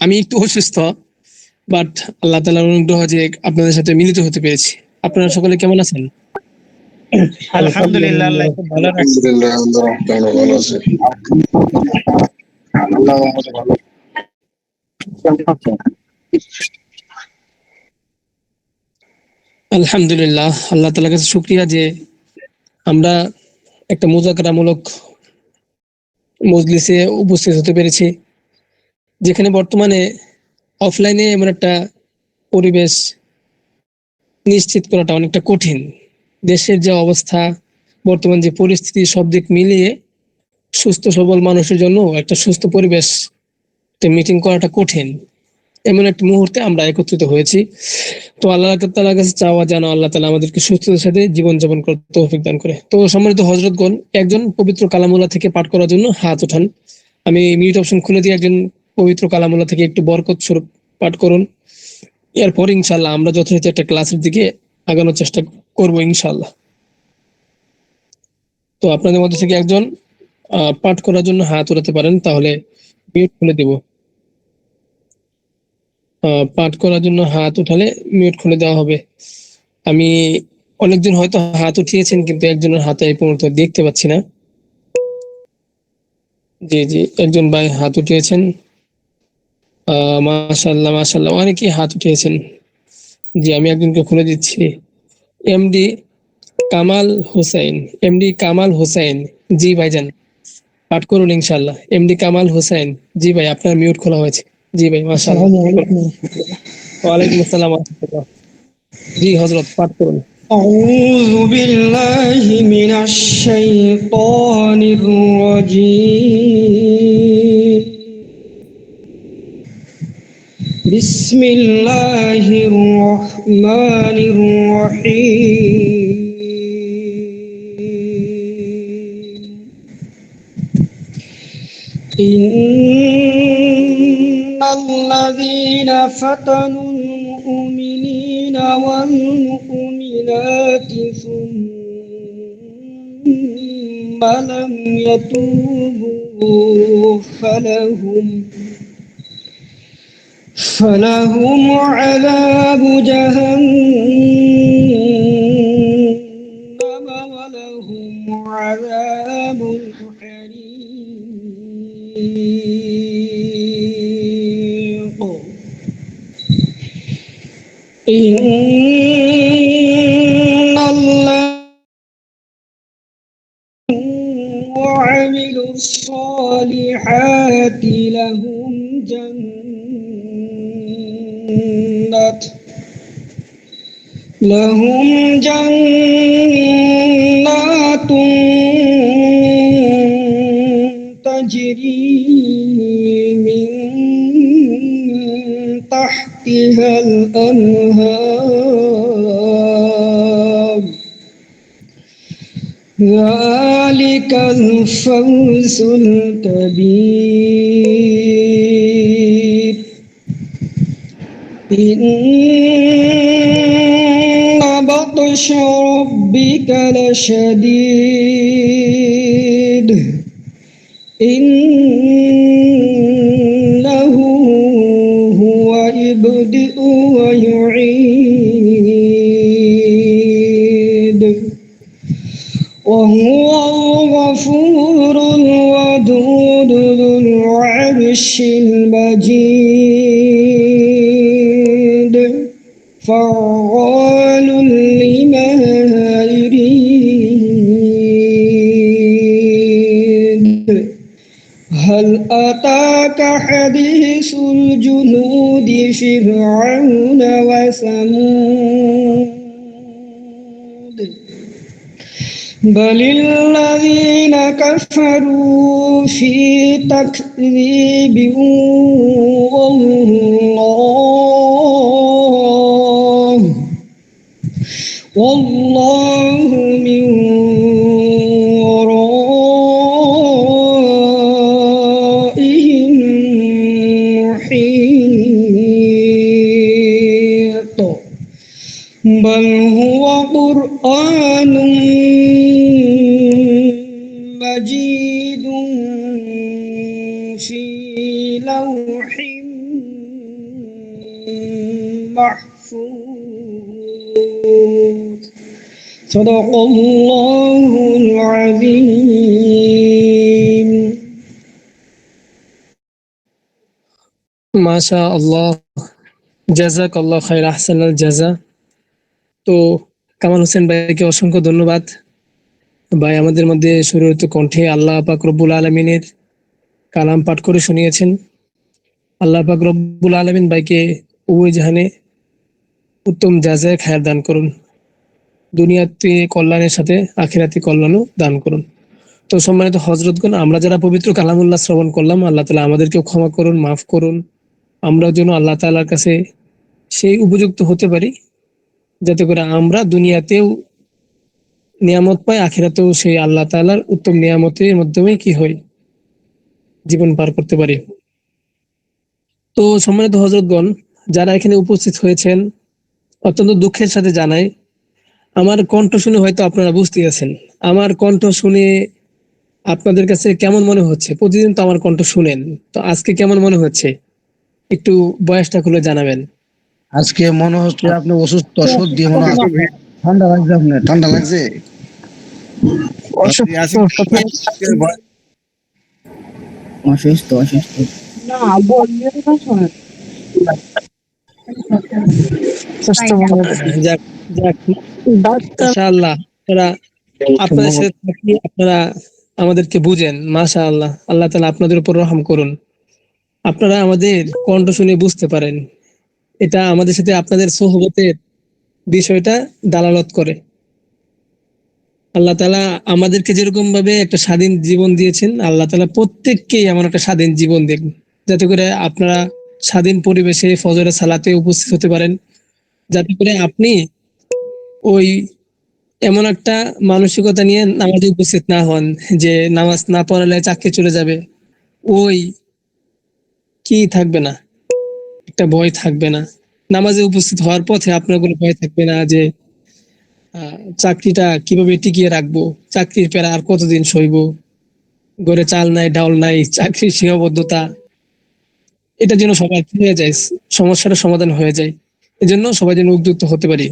আমি একটু অসুস্থ, বাট আল্লাহ তাআলার অনুগ্রহ যে আপনাদের সাথে মিলিত হতে পেরেছি। আপনারা সকলে কেমন আছেন? আলহামদুলিল্লাহ, আল্লাহ খুব ভালো রাখছে। আলহামদুলিল্লাহ, আমরা ভালো আছি। আল্লাহ আমাদের ভালো। আলহামদুলিল্লাহ, আল্লাহ তাআলার কাছে শুকরিয়া যে আমরা একটা মুযাকারামূলক মজলিসে উপস্থিত হতে পেরেছি, যেখানে বর্তমানে অফলাইনে এমন একটা পরিবেশ নিশ্চিত করাটা অনেকটা কঠিন। দেশের যে অবস্থা, বর্তমান যে পরিস্থিতি, সব দিক মিলিয়ে সুস্থ সবল মানুষের জন্য একটা সুস্থ পরিবেশ মিটিং করাটা কঠিন। এমন একটা মুহূর্তে আমরা একত্রিত হয়েছি। তো আল্লাহ তাআলার কাছে চাওয়া যেন আল্লাহ তাআলা আমাদেরকে সুস্থতার সাথে জীবনযাপন করতে তৌফিক দান করে। তো সম্মানিত হযরতগণ, একজন পবিত্র কালামুল্লাহ থেকে পাঠ করার জন্য হাত ওঠান। আমি মিউট অপশন খুলে দিয়ে একজন পবিত্র কালামুল্লাহ থেকে একটু বরকত স্বরূপ পাঠ করুন। এরপর ইনশাআল্লাহ আমরা যথারীতি একটা ক্লাসের দিকে আগানোর চেষ্টা করব ইনশাআল্লাহ। তো আপনাদের মধ্যে থেকে একজন পাঠ করার জন্য হাত উঠাতে পারেন, তাহলে মিউট খুলে দেব। পাঠ করার জন্য হাত উঠালে মিউট খুলে দেওয়া হবে। আমি অনেকজন হয়তো হাত উঠিয়েছেন, কিন্তু একজনের হাতে এই পর্যন্ত দেখতে পাচ্ছি না। জি জি, একজন ভাই হাত উঠিয়েছেন। মাশাআল্লাহ মাশাআল্লাহ, অনেকেই হাত উঠিয়েছেন। জি, আমি একজনকে খুলে দিচ্ছি। MD Kamal Hossain, MD Kamal Hossain. জি ভাইজান, পাঠ করুন ইনশাআল্লাহ। এমডি কামাল হোসেন, জি ভাই, আপনার মিউট খোলা হয়েছে। জি ভাই, মাশাআল্লাহ। ওয়ালাইকুম আসসালাম ওয়া রাহমাতুল্লাহ। জি হযরত, পাঠ করুন। أعوذ بالله من الشيطان الرجيم. بسم الله الرحمن الرحيم. إن الذين فتنوا المؤمنين والمؤمنات ثم لم يتوبوا فلهم عذاب جهنم ولهم عذاب الحريق. إن الذين وعملوا الصالحات لهم جنات تجري من تحتها الأنهار. ذلك الفوز الكبير. إن بطش ربك لشديد. إنه هو يبدئ ويعيد وهو الغفور الودود ذو العرش المجيد. فعال لما يريد. هل أتاك حديث الجنود فرعون وثمود. بل الذين كفروا في تكذيب والله من ورائهم محيط. بل هو قرآن مجيد في لوح المحفوظ صدق الله العظيم মাশা আল্লাহ, জাযাক আল্লাহ খাইর, আহসানাল জাযা। তো কামাল হোসেন ভাইকে অসংখ্য ধন্যবাদ। ভাই আমাদের মধ্যে সুরত কণ্ঠে আল্লাহ পাক রব্বুল আলামিনের কালাম পাঠ করে শুনিয়েছেন। আল্লাহ পাক রব্বুল আলামিন ভাইকে উভয় জাহানে উত্তম জাযায়ে খায়ের দান করুন, দুনিয়াতে কল্যাণের সাথে আখিরাতে কল্যাণও দান করুন। তো সম্মানিত হযরতগণ, আমরা যারা পবিত্র কালামুল্লাহ শ্রবণ করলাম, আল্লাহ তাআলা আমাদেরকেও ক্ষমা করুন, মাফ করুন। আমরাও যেন আল্লাহ তাআলার কাছে সেই উপযুক্ত হতে পারি, যাতে করে আমরা দুনিয়াতেও নিয়ামত পাই, আখিরাতেও সেই আল্লাহ তাআলার উত্তম নিয়ামতের মাধ্যমে কি হয়, জীবন পার করতে পারি। তো সম্মানিত হযরতগণ, যারা এখানে উপস্থিত হয়েছেন, অত্যন্ত দুঃখের সাথে জানাই, আমার কণ্ঠ শুনে হয়তো আপনারা বুঝতে গেছেন। আমার কণ্ঠ শুনে আপনাদের কাছে কেমন মনে হচ্ছে? প্রতিদিন তো আমার কণ্ঠ শুনেন, তো আজকে কেমন মনে হচ্ছে একটু বয়সটা খুলে জানাবেন। আজকে মনে হচ্ছে আপনি অসুস্থ, সর্দি মনে হয়। ঠান্ডা লাগছে, আপনার ঠান্ডা লাগছে? অসুস্থ অসুস্থ যাক যাক, মাশাআল্লাহ, আপনাদের সাথে থাকি, আপনারা আমাদেরকে বুঝেন, মাশাআল্লাহ। আল্লাহ তাআলা আপনাদের উপর রহম করুন। আপনারা আমাদের কণ্ঠ শুনে বুঝতে পারেন, এটা আমাদের সাথে আপনাদের সোহবতের বিষয়টা দালালত করে। আল্লাহ তাআলা আমাদেরকে যেরকম ভাবে একটা স্বাধীন জীবন দিয়েছেন, আল্লাহ তাআলা প্রত্যেককেই এমন একটা স্বাধীন জীবন দেন, যাতে করে আপনারা স্বাধীন পরিবেশে ফজরের সালাতে উপস্থিত হতে পারেন, যাতে করে আপনি ওই এমন একটা মানসিকতা নিয়ে নামাজে উপস্থিত না হন যে নামাজ না পড়ালে চাকরি চলে যাবে, ওই কি থাকবে না, একটা ভয় থাকবে না। নামাজে উপস্থিত হওয়ার পথে আপনার কোনো ভয় থাকবে না যে চাকরিটা কিভাবে টিকিয়ে রাখবো, চাকরির পেরা আর কতদিন সইবো, ঘরে চাল নাই ডাউল নাই, চাকরির সীমাবদ্ধতা, এটা যেন সবার হয়ে যায়, সমস্যাটা সমাধান হয়ে যায়। এজন্য সবাই যেন উদ্যুক্ত হতে পারি।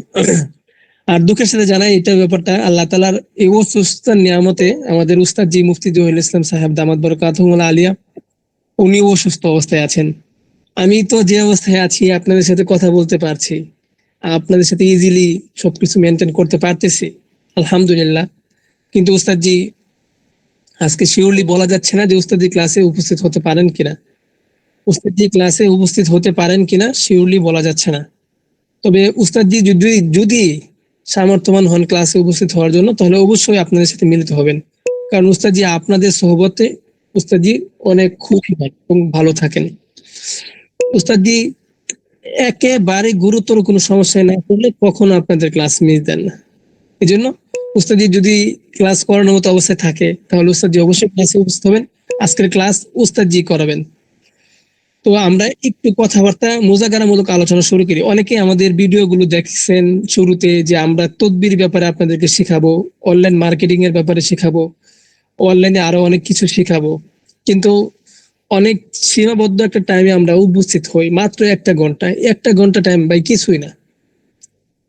আর দুঃখের সাথে জানাই এটা ব্যাপারটা, আল্লাহ তাআলার এই সুস্থার নিয়ামতে আমাদের উস্তাদ জি মুফতি জহিরুল ইসলাম সাহেব দামাত বরকাতুহুল আলিয়া, উনি অসুস্থ অবস্থায় আছেন। আমি তো যে অবস্থায় আছি আপনাদের সাথে কথা বলতে পারছি, আপনাদের সাথে ইজিলি সবকিছু মেনটেন করতে পারতেছি, আলহামদুলিল্লাহ। কিন্তু উস্তাদ জি আজকে শিওরলি বলা যাচ্ছে না যে উস্তাদ জি ক্লাসে উপস্থিত হতে পারেন কিনা। উস্তাদ জি ক্লাসে উপস্থিত হতে পারেন কিনা শিওরলি বলা যাচ্ছে না। তবে উস্তাদ জি যদি যদি সামর্থ্যবান হন ক্লাসে উপস্থিত হওয়ার জন্য, তাহলে অবশ্যই আপনাদের সাথে মিলিত হবেন। কারণ উস্তাদ জি আপনাদের সোহবতে উস্তাদ জি অনেক খুশি হয় এবং ভালো থাকেন। উস্তাদ জি একেবারে গুরুতর কোনো সমস্যায় না পড়লে কখনো আপনাদের ক্লাস মিস দেন না। এই জন্য উস্তাদ জি যদি ক্লাস করানোর মতো অবস্থায় থাকে, তাহলে উস্তাদ জি অবশ্যই ক্লাসে উপস্থিত হবেন। আজকের ক্লাস উস্তাদ জি করাবেন। তো আমরা একটু কথাবার্তা মুজাকারামূলক আলোচনা শুরু করি। অনেকে আমাদের ভিডিওগুলো দেখছেন শুরুতে যে আমরা তদবির ব্যাপারে আপনাদেরকে শেখাবো, অনলাইন মার্কেটিং এর ব্যাপারে শেখাবো, অনলাইনে আরো অনেক কিছু শেখাবো, কিন্তু অনেক সীমাবদ্ধ একটা টাইমে আমরা উপস্থিত হই, মাত্র একটা ঘন্টা টাইম ভাই কিছুই না।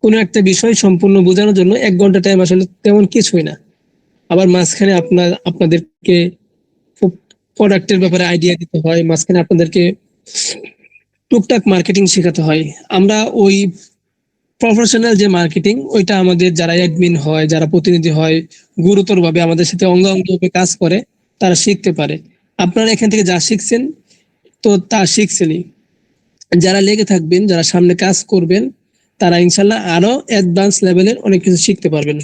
কোনো একটা বিষয় সম্পূর্ণ বোঝানোর জন্য 1 ঘন্টা টাইম আসলে তেমন কিছুই না। আবার মাঝখানে আপনাদেরকে প্রোডাক্টের ব্যাপারে আইডিয়া দিতে হয়, মাঝখানে আপনাদেরকে টুকটাক মার্কেটিং শেখাতে হয়। আমরা ওই প্রফেশনাল যে মার্কেটিং, ওইটা আমাদের যারা অ্যাডমিন হয়, যারা প্রতিনিধি হয়, গুরুতরভাবে আমাদের সাথে অঙ্গাঙ্গিভাবে কাজ করে, তারা শিখতে পারে। আপনারা এখান থেকে যা শিখছেন তো তা শিখছেনই। যারা লেগে থাকবেন, যারা সামনে কাজ করবেন, তারা ইনশাল্লাহ আরো অ্যাডভান্স লেভেলের অনেক কিছু শিখতে পারবেন।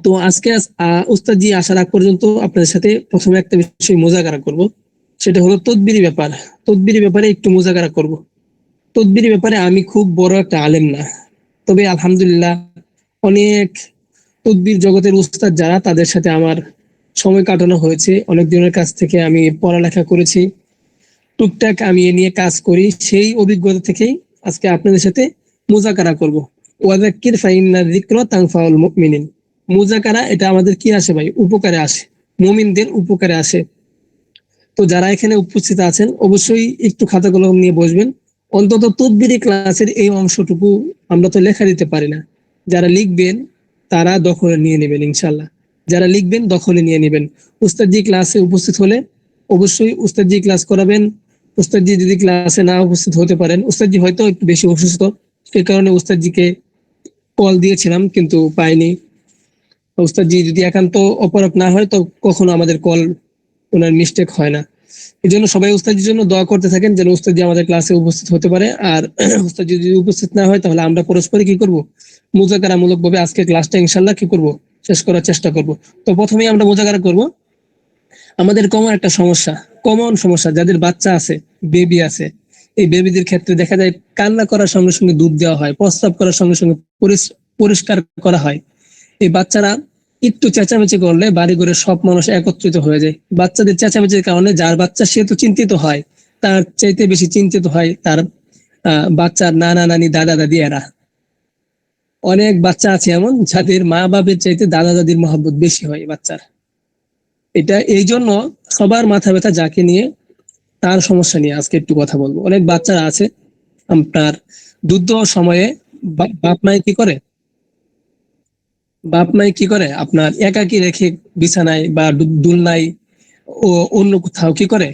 তো আজকে উস্তাদ জি আসার আগ পর্যন্ত আপনাদের সাথে প্রথমে একটা বিষয় মুজাকারা করব, সেটা হলো তদবিরি ব্যাপার। তদবিরি ব্যাপারে একটু মুজাকারা করব। তদবিরি ব্যাপারে আমি খুব বড় একটা আলেম না, তবে আলহামদুলিল্লাহ অনেক তদবির জগতের উস্তাদ যারা, তাদের সাথে আমার সময় কাটানো হয়েছে, অনেক দিনের কাছ থেকে আমি পড়ালেখা করেছি, টুকটাক আমি এ নিয়ে কাজ করি। সেই অভিজ্ঞতা থেকেই আজকে আপনাদের সাথে মুজাকারা করব। ওয়াযাক্কির ফাইন্না যিকরা তানফাউল মুমিনিন। মুজাকারা এটা আমাদের কি আসে ভাই? উপকারে আসে, মুমিনদের উপকারে আসে। তো যারা এখানে উপস্থিত আছেন অবশ্যই একটু খাতা কলম নিয়ে বসবেন, অন্তত তদবিরি ক্লাসের এই অংশটুকু আমরা তো লেখা দিতে পারি না। যারা লিখবেন তারা দখলে নিয়ে নেবেন ইনশাল্লাহ, যারা লিখবেন দখলে নিয়ে নেবেন। উস্তাদজি ক্লাসে উপস্থিত হলে অবশ্যই উস্তাদজি ক্লাস করাবেন। উস্তাদজি যদি ক্লাসে না উপস্থিত হতে পারেন, উস্তাদজি হয়তো একটু বেশি অসুস্থ, সে কারণে উস্তাদজিকে কল দিয়েছিলাম কিন্তু পাইনি। উস্তাদজি যদি একান্ত অপরাধ না হয় তো কখনো আমাদের কল ওনার মিস্টেক হয় না। এই জন্য সবাই উস্তাদের জন্য দোয়া করতে থাকেন যেন উস্তাদি আমাদের ক্লাসে উপস্থিত হতে পারে। আর উস্তাদ যদি উপস্থিত না হয় তাহলে আমরা পরস্পর কি করব, মুজাকারামূলক ভাবে আজকে ক্লাসটা ইনশাল্লাহ কি করব, শেষ করার চেষ্টা করব। তো প্রথমেই আমরা মুজাকারা করব। আমাদের কমন সমস্যা যাদের বাচ্চা আছে, বেবি আছে, এই বেবিদের ক্ষেত্রে দেখা যায় কান্না করার সঙ্গে সঙ্গে দুধ দেওয়া হয়, প্রস্রাব করার সঙ্গে সঙ্গে পরিষ্কার করা হয়। এই বাচ্চারা একটু চেঁচামেচি করলে বাড়ি ঘরে সব মানুষ একত্রিত হয়ে যায়। বাচ্চাদের চেঁচামেচির কারণে যার বাচ্চা সে তো চিন্তিত হয়, তার চাইতে বেশি চিন্তিত হয় তার বাচ্চার নানা নানি দাদা দাদি এরা। অনেক বাচ্চা আছে এমন যাদের মা বাবার চাইতে দাদা দাদির মহব্বত বেশি হয় বাচ্চার। এটা এই জন্য সবার মাথা ব্যথা যাকে নিয়ে তার সমস্যা নিয়ে আজকে একটু কথা বলবো। অনেক বাচ্চারা আছে আপনার দুধ দেওয়ার সময়ে বাপ মায়ে কি করে, আপনার একাকি রেখে বিছানায় বা দুলনায় ও অন্য কোথাও কি করে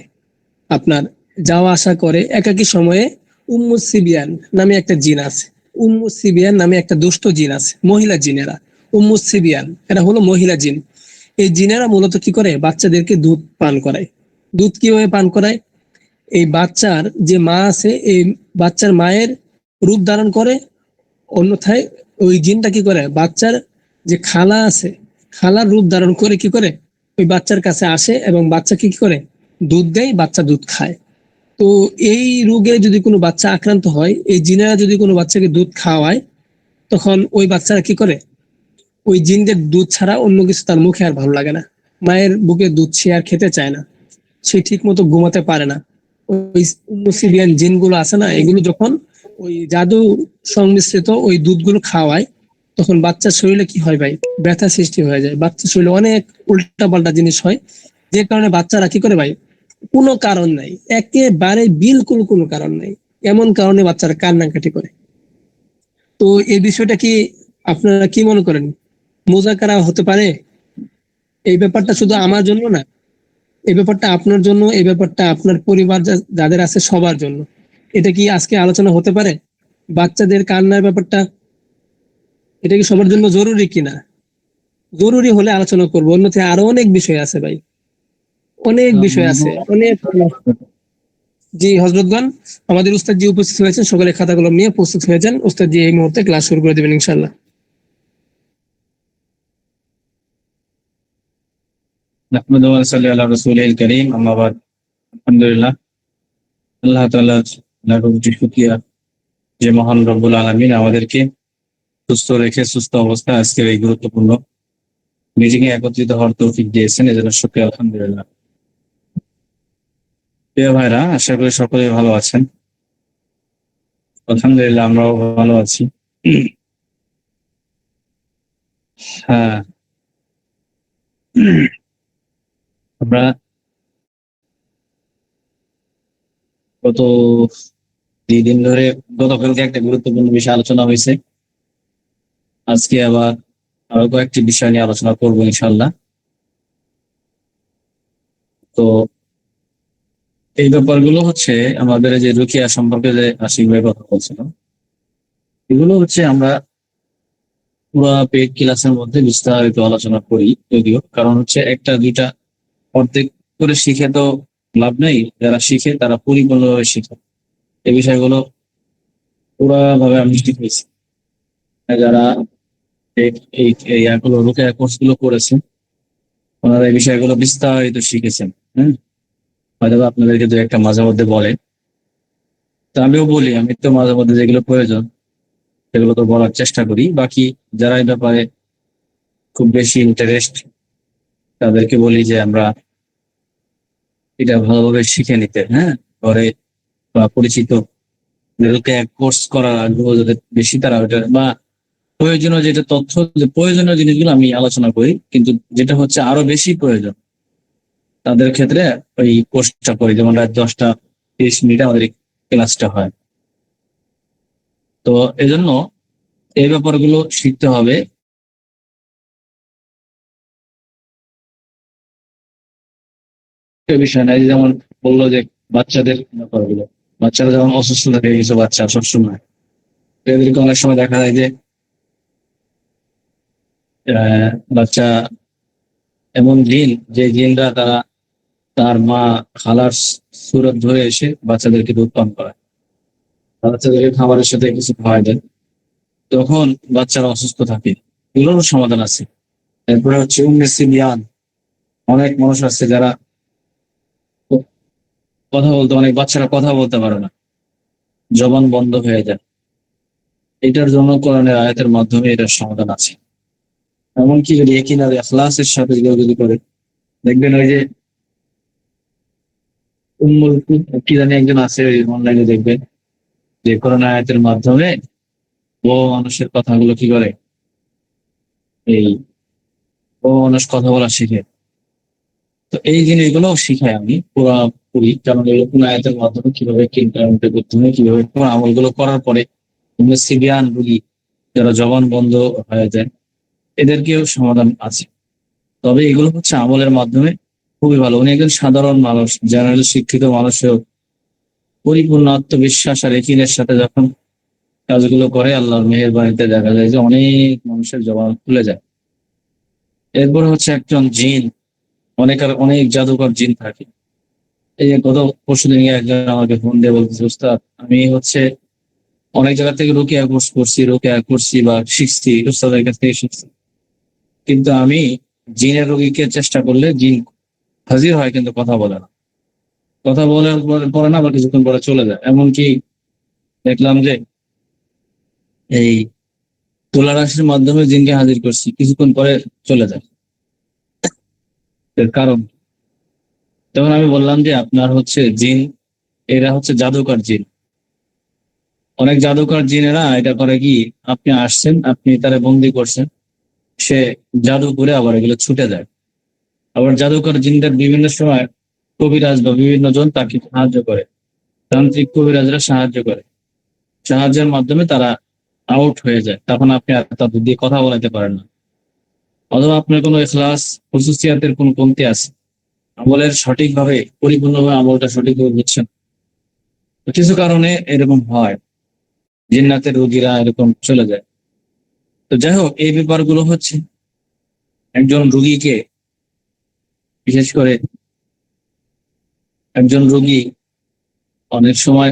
আপনার যাওয়া আসা করে। একাকি সময়ে উম্মু সিবিয়ান নামে একটা জিন আছে, উম্মু সিবিয়ান নামে একটা দুষ্ট জিন আছে, মহিলা জিনেরা। উম্মু সিবিয়ান এরা হলো মহিলা জিন। এই জিনেরা মূলত কি করে, বাচ্চাদেরকে দুধ পান করায়। দুধ কিভাবে পান করায়, এই বাচ্চার যে মা আছে এই বাচ্চার মায়ের রূপ ধারণ করে, অন্যথায় ওই জিনটা কি করে বাচ্চার যে খালা আছে খালার রূপ ধারণ করে কি করে ওই বাচ্চার কাছে আসে এবং বাচ্চাকে কি করে দুধ দেয়, বাচ্চা দুধ খায়। তো এই রোগে যদি কোনো বাচ্চা আক্রান্ত হয়, এই জিনেরা যদি কোনো বাচ্চাকে দুধ খাওয়ায়, তখন ওই বাচ্চারা কি করে, ওই জিনদের দুধ ছাড়া অন্য কিছু তার মুখে আর ভালো লাগে না। মায়ের বুকে দুধ সে আর খেতে চায় না, সে ঠিক মতো ঘুমাতে পারে না। ওই মুসিবিয়ান জিনগুলো আছে না, এগুলো যখন ওই জাদু সংমিশ্রিত ওই দুধগুলো খাওয়ায়, তখন বাচ্চার শরীরে কি হয় ভাই, ব্যথা সৃষ্টি হয়ে যায়। বাচ্চার শরীরে অনেক উল্টা পাল্টা জিনিস হয়, যে কারণে বাচ্চারা কি করে ভাই, কোনো কারণ নাই, একেবারে বিলকুল কোনো কারণ নাই, এমন কারণে বাচ্চারা কান্নাকাটি করে। তো এই বিষয়টা কি আপনারা কি মনে করেন, মোজাকারা হতে পারে? এই ব্যাপারটা শুধু আমার জন্য না, এই ব্যাপারটা আপনার জন্য, এই ব্যাপারটা আপনার পরিবার যাদের আছে সবার জন্য। এটা কি আজকে আলোচনা হতে পারে? বাচ্চাদের কান্নার ব্যাপারটা এটা কি সবার জন্য জরুরি কিনা? জরুরি হলে আলোচনা করবো, অন্যথায় আরো অনেক বিষয় আছে ভাই, অনেক বিষয় আছে, অনেক। জি হযরতগণ, আমাদের উস্তাদ জি উপস্থিত হয়েছেন, সকলে খাতাগুলো নিয়ে প্রস্তুত হয়ে যান। উস্তাদ জি এই মুহূর্তে ক্লাস শুরু করে দেবেন ইনশাআল্লাহ। نحمد ونصلي على رسوله الكريم أما بعد আলহামদুলিল্লাহ, আল্লাহ তাআলা লাখো কোটি শুকরিয়া যে মহান রব্বুল আলামিন আমাদেরকে সুস্থ রেখে সুস্থ অবস্থায় আজকের এই গুরুত্বপূর্ণ মিটিং এ একত্রিত হওয়ার তৌফিক দিয়েছেন, এজন্য শুকরিয়া আলহামদুলিল্লাহ। প্রিয় ভাইরা, আশা করি সকলেই ভালো আছেন। আলহামদুলিল্লাহ আমরাও ভালো আছি। হ্যাঁ, আমরা গত 2 দিন ধরে, গতকালকে একটা গুরুত্বপূর্ণ বিষয় আলোচনা হয়েছে, আজকে আবার আরো কয়েকটি বিষয় নিয়ে আলোচনা করবো ইনশাল্লাহ। তো এই ব্যাপারগুলো হচ্ছে আমাদের যে রুকিয়া সম্পর্কে যে আশিক ভাই কথা বলছিলাম, এগুলো হচ্ছে আমরা পুরো পেইড ক্লাসের মধ্যে বিস্তারিত আলোচনা করি যদিও, কারণ হচ্ছে একটা দুইটা অর্ধেক করে শিখে তো লাভ নেই, যারা শিখে তারা পরিপূর্ণভাবে শিখে। এই বিষয়গুলো পুরাভাবে আমি ঠিক হয়েছি, যারা এইগুলো রুকিয়া কোর্স গুলো করেছেন ওনারা এই বিষয়গুলো বিস্তারিত শিখেছেন। হয়তো আপনাদেরকে দু একটা মাঝে মধ্যে বলে, তো আমিও বলি, আমি তো মাঝে মধ্যে যেগুলো প্রয়োজন সেগুলো তো বলার চেষ্টা করি। বাকি যারা এই ব্যাপারে খুব বেশি ইন্টারেস্ট তাদেরকে বলি যে আমরা এটা ভালোভাবে শিখে নিতে, ঘরে বা পরিচিত কোর্স করার আগ্রহ যাদের বেশি তারা ওটা বা প্রয়োজনীয় যেটা তথ্য, যে প্রয়োজনীয় জিনিসগুলো আমি আলোচনা করি, কিন্তু যেটা হচ্ছে আরো বেশি প্রয়োজন তাদের ক্ষেত্রে ওই কোর্সটা করি। যেমন রাত 10টা 30 মিনিটে আমাদের ক্লাসটা হয়, তো এজন্য এই ব্যাপারগুলো শিখতে হবে। একটা বিষয় নাই, যেমন বললো যে বাচ্চাদের ব্যাপারগুলো, বাচ্চারা যেমন অসুস্থ থাকে, কিছু বাচ্চা সবসময়, তো এদেরকে অনেক সময় দেখা যায় যে বাচ্চা এমন জিন, যে জিনরা তারা তার মা খালার সুরত ধরে এসে বাচ্চাদেরকে দুধ পান করায়, বাচ্চাদেরকে খাবারের সাথে কিছু খাওয়াই দেয়, তখন বাচ্চারা অসুস্থ থাকে। এগুলোরও সমাধান আছে। এরপরে হচ্ছে উম্মে সিবিয়ান, অনেক মানুষ আছে যারা কথা বলতে, অনেক বাচ্চারা কথা বলতে পারে না, জবান বন্ধ হয়ে যায়। এটার জন্য কোরআনের আয়াতের মাধ্যমে এটার সমাধান আছে। এমনকি যদি একই না ইখলাসের সাথে কেউ যদি করে, দেখবেন ওই যে উম্মুল কি জানি একজন আছে, ওই অনলাইনে দেখবেন যে কোরআন আয়াতের মাধ্যমে ও মানুষের কথাগুলো কি করে, এই ও মানুষ কথা বলা শিখে। তো এই জিনিসগুলো শিখাই আমি পুরাপুরি, কারণ এই কোন আয়াতের মাধ্যমে কিভাবে ইমপ্লিমেন্ট করতে হয়, কিভাবে কোন আমলগুলো করার পরে সিবিয়ান রোগী যারা জবান বন্ধ হয়ে যায়, এদেরকেও সমাধান আছে। তবে এগুলো হচ্ছে আমলের মাধ্যমে খুবই ভালো। উনি একজন সাধারণ মানুষ, জেনারেল শিক্ষিত মানুষেও পরিপূর্ণ আত্মবিশ্বাস আর একিনের সাথে যখন কাজগুলো করে, আল্লাহর মেহেরবানিতে দেখা যায় যে অনেক মানুষের জবান খুলে যায়। এরপর হচ্ছে একজন জিন, অনেক জাদুকর জিন থাকে। এই যে গত পরশুদিন একজন আমাকে ফোন দিয়ে বলতেছে, উস্তাদ আমি হচ্ছে অনেক জায়গা থেকে রুকিয়া কোর্স করছি, রুকিয়া করছি বা শিখছি, উস্তাদের কাছ থেকে শিখছি, কিন্তু আমি জিনের রোগীকে চেষ্টা করলে জিন হাজির হয় কিন্তু কথা বলে না, কথা বলে পরে না, আবার কিছুক্ষণ পরে চলে যায়। এমনকি দেখলাম যে এই তুলা রাশির মাধ্যমে জিনকে হাজির করছি, কিছুক্ষণ পরে চলে যায়। এর কারণ, তখন আমি বললাম যে আপনার হচ্ছে জিন, এরা হচ্ছে জাদুকর জিন। অনেক জাদুকর জিনেরা এটা করে কি, আপনি আসছেন, আপনি তারা বন্দি করছেন, সে জাদু করে আবার এগুলো ছুটে যায়। আবার জাদুকর জিনদের বিভিন্ন সময় কবিরাজ বা বিভিন্ন জন তাকে সাহায্য করে, তান্ত্রিক কবিরাজরা সাহায্য করে, সাহায্যের মাধ্যমে তারা আউট হয়ে যায়। তখন আপনি আর তাদের দিয়ে কথা বলাতে পারেন না, অথবা আপনার কোনো ইখলাস খুসুসিয়াতের কোন কমতি আছে, আমলের সঠিকভাবে পরিপূর্ণভাবে আমলটা সঠিকভাবে বুঝছেন। তো কিছু কারণে এরকম হয়, জিন্নাতের রোগীরা এরকম চলে যায়। তো যাই হোক, এই ব্যাপারগুলো হচ্ছে একজন রোগীকে, বিশেষ করে একজন রোগী অনেক সময়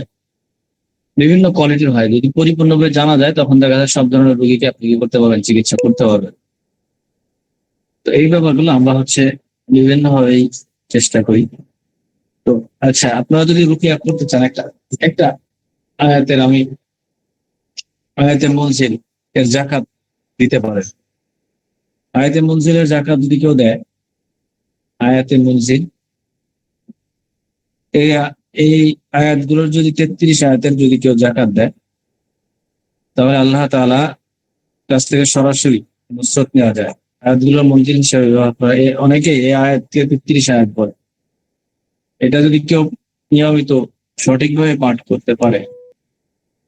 বিভিন্ন কোয়ালিটির হয়, যদি পরিপূর্ণভাবে জানা যায় তখন দেখা যায় সব ধরনের রোগীকে আপনি কি করতে পারবেন, চিকিৎসা করতে পারবেন। তো এই ব্যাপারগুলো আমরা হচ্ছে বিভিন্ন ভাবেই চেষ্টা করি। তো আচ্ছা, আপনারা যদি রুকিয়া করতে চান, একটা একটা আয়াতের আমি আয়াতে মুনজিল এর জাকাত দিতে পারেন। আয়াতে মুনজিলের জাকাত যদি কেউ দেয়, আয়াতে মুনজিল এই এই আয়াতগুলোর যদি 33 আয়াতের যদি কেউ জাকাত দেয়, তাহলে আল্লাহ তাআলা কাছ থেকে সরাসরি নুসরত নেওয়া যায়। আয়াতগুলোর মঞ্জিল হিসেবে ব্যবহার করা, অনেকেই এই আয়াতকে 33 আয়াত বলে। এটা যদি কেউ নিয়মিত সঠিকভাবে পাঠ করতে পারে,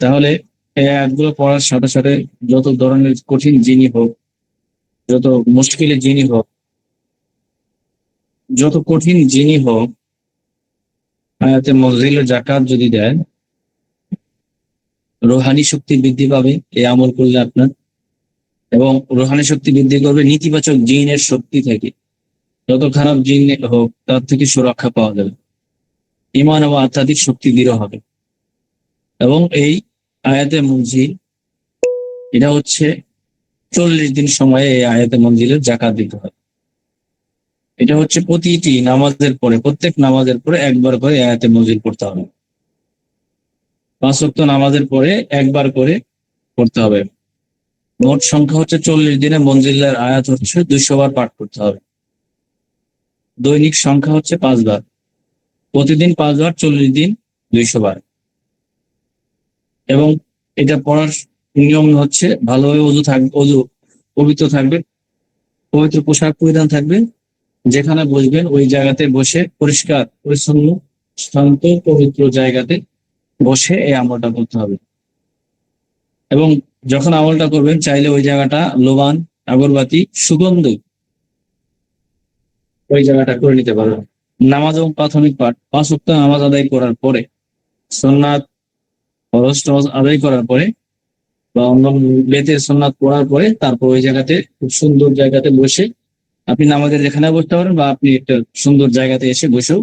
তাহলে এই আয়াতগুলো পড়ার সাথে সাথে যত ধরনের কঠিন জিনি হোক, যত মুশকিলের জিনি হোক, যত কঠিন জিনি হোক, আয়াতে মুনজিলের জাকাত যদি দেন, রুহানি শক্তি বৃদ্ধি পাবে এই আমল করলে আপনার, এবং রুহানি শক্তি বৃদ্ধি করবে নেতিবাচক জিনের শক্তি থেকে। যত খারাপ জিন হোক তার থেকে সুরক্ষা পাওয়া যাবে, ঈমান ও আধ্যাত্মিক শক্তি দৃঢ় হবে। এবং এই আয়াতে মুনজিল, এটা হচ্ছে 40 দিন সময়ে এই আয়াতে মুনজিলের জাকাত দিতে হয়। এটা হচ্ছে প্রতিটি নামাজের পরে, প্রত্যেক নামাজের পরে একবার করে আয়াতে মুনজিল পড়তে হবে। 5 ওয়াক্ত নামাজের পরে একবার করে পড়তে হবে। মোট সংখ্যা হচ্ছে 40 দিনে মঞ্জিলের আয়াত হচ্ছে 200 বার পাঠ করতে হবে। দৈনিক সংখ্যা হচ্ছে 5 বার, প্রতিদিন 5 বার, 40 দিন 200 বার। এবং এটা পড়ার নিয়ম হচ্ছে ভালোভাবে অজু পবিত্র থাকবে, পবিত্র পোশাক পরিধান থাকবে, যেখানে বসবেন ওই জায়গাতে বসে পরিষ্কার পরিচ্ছন্ন শান্ত পবিত্র জায়গাতে বসে এই আমলটা করতে হবে। এবং যখন আমলটা করবেন চাইলে ওই জায়গাটা লোবান, আগরবাতি, সুগন্ধ ওই জায়গাটা করে নিতে পারবেন। নামাজ এবং প্রাথমিক পাঠ 5 ওয়াক্ত নামাজ আদায় করার পরে, সুন্নাত ফরজ টরজ আদায় করার পরে বা অন্য বেতের সুন্নাত পড়ার পরে তারপর ওই জায়গাতে খুব সুন্দর জায়গাতে বসে আপনি নামাজের যেখানে বসতে পারেন বা আপনি একটা সুন্দর জায়গাতে এসে বসেও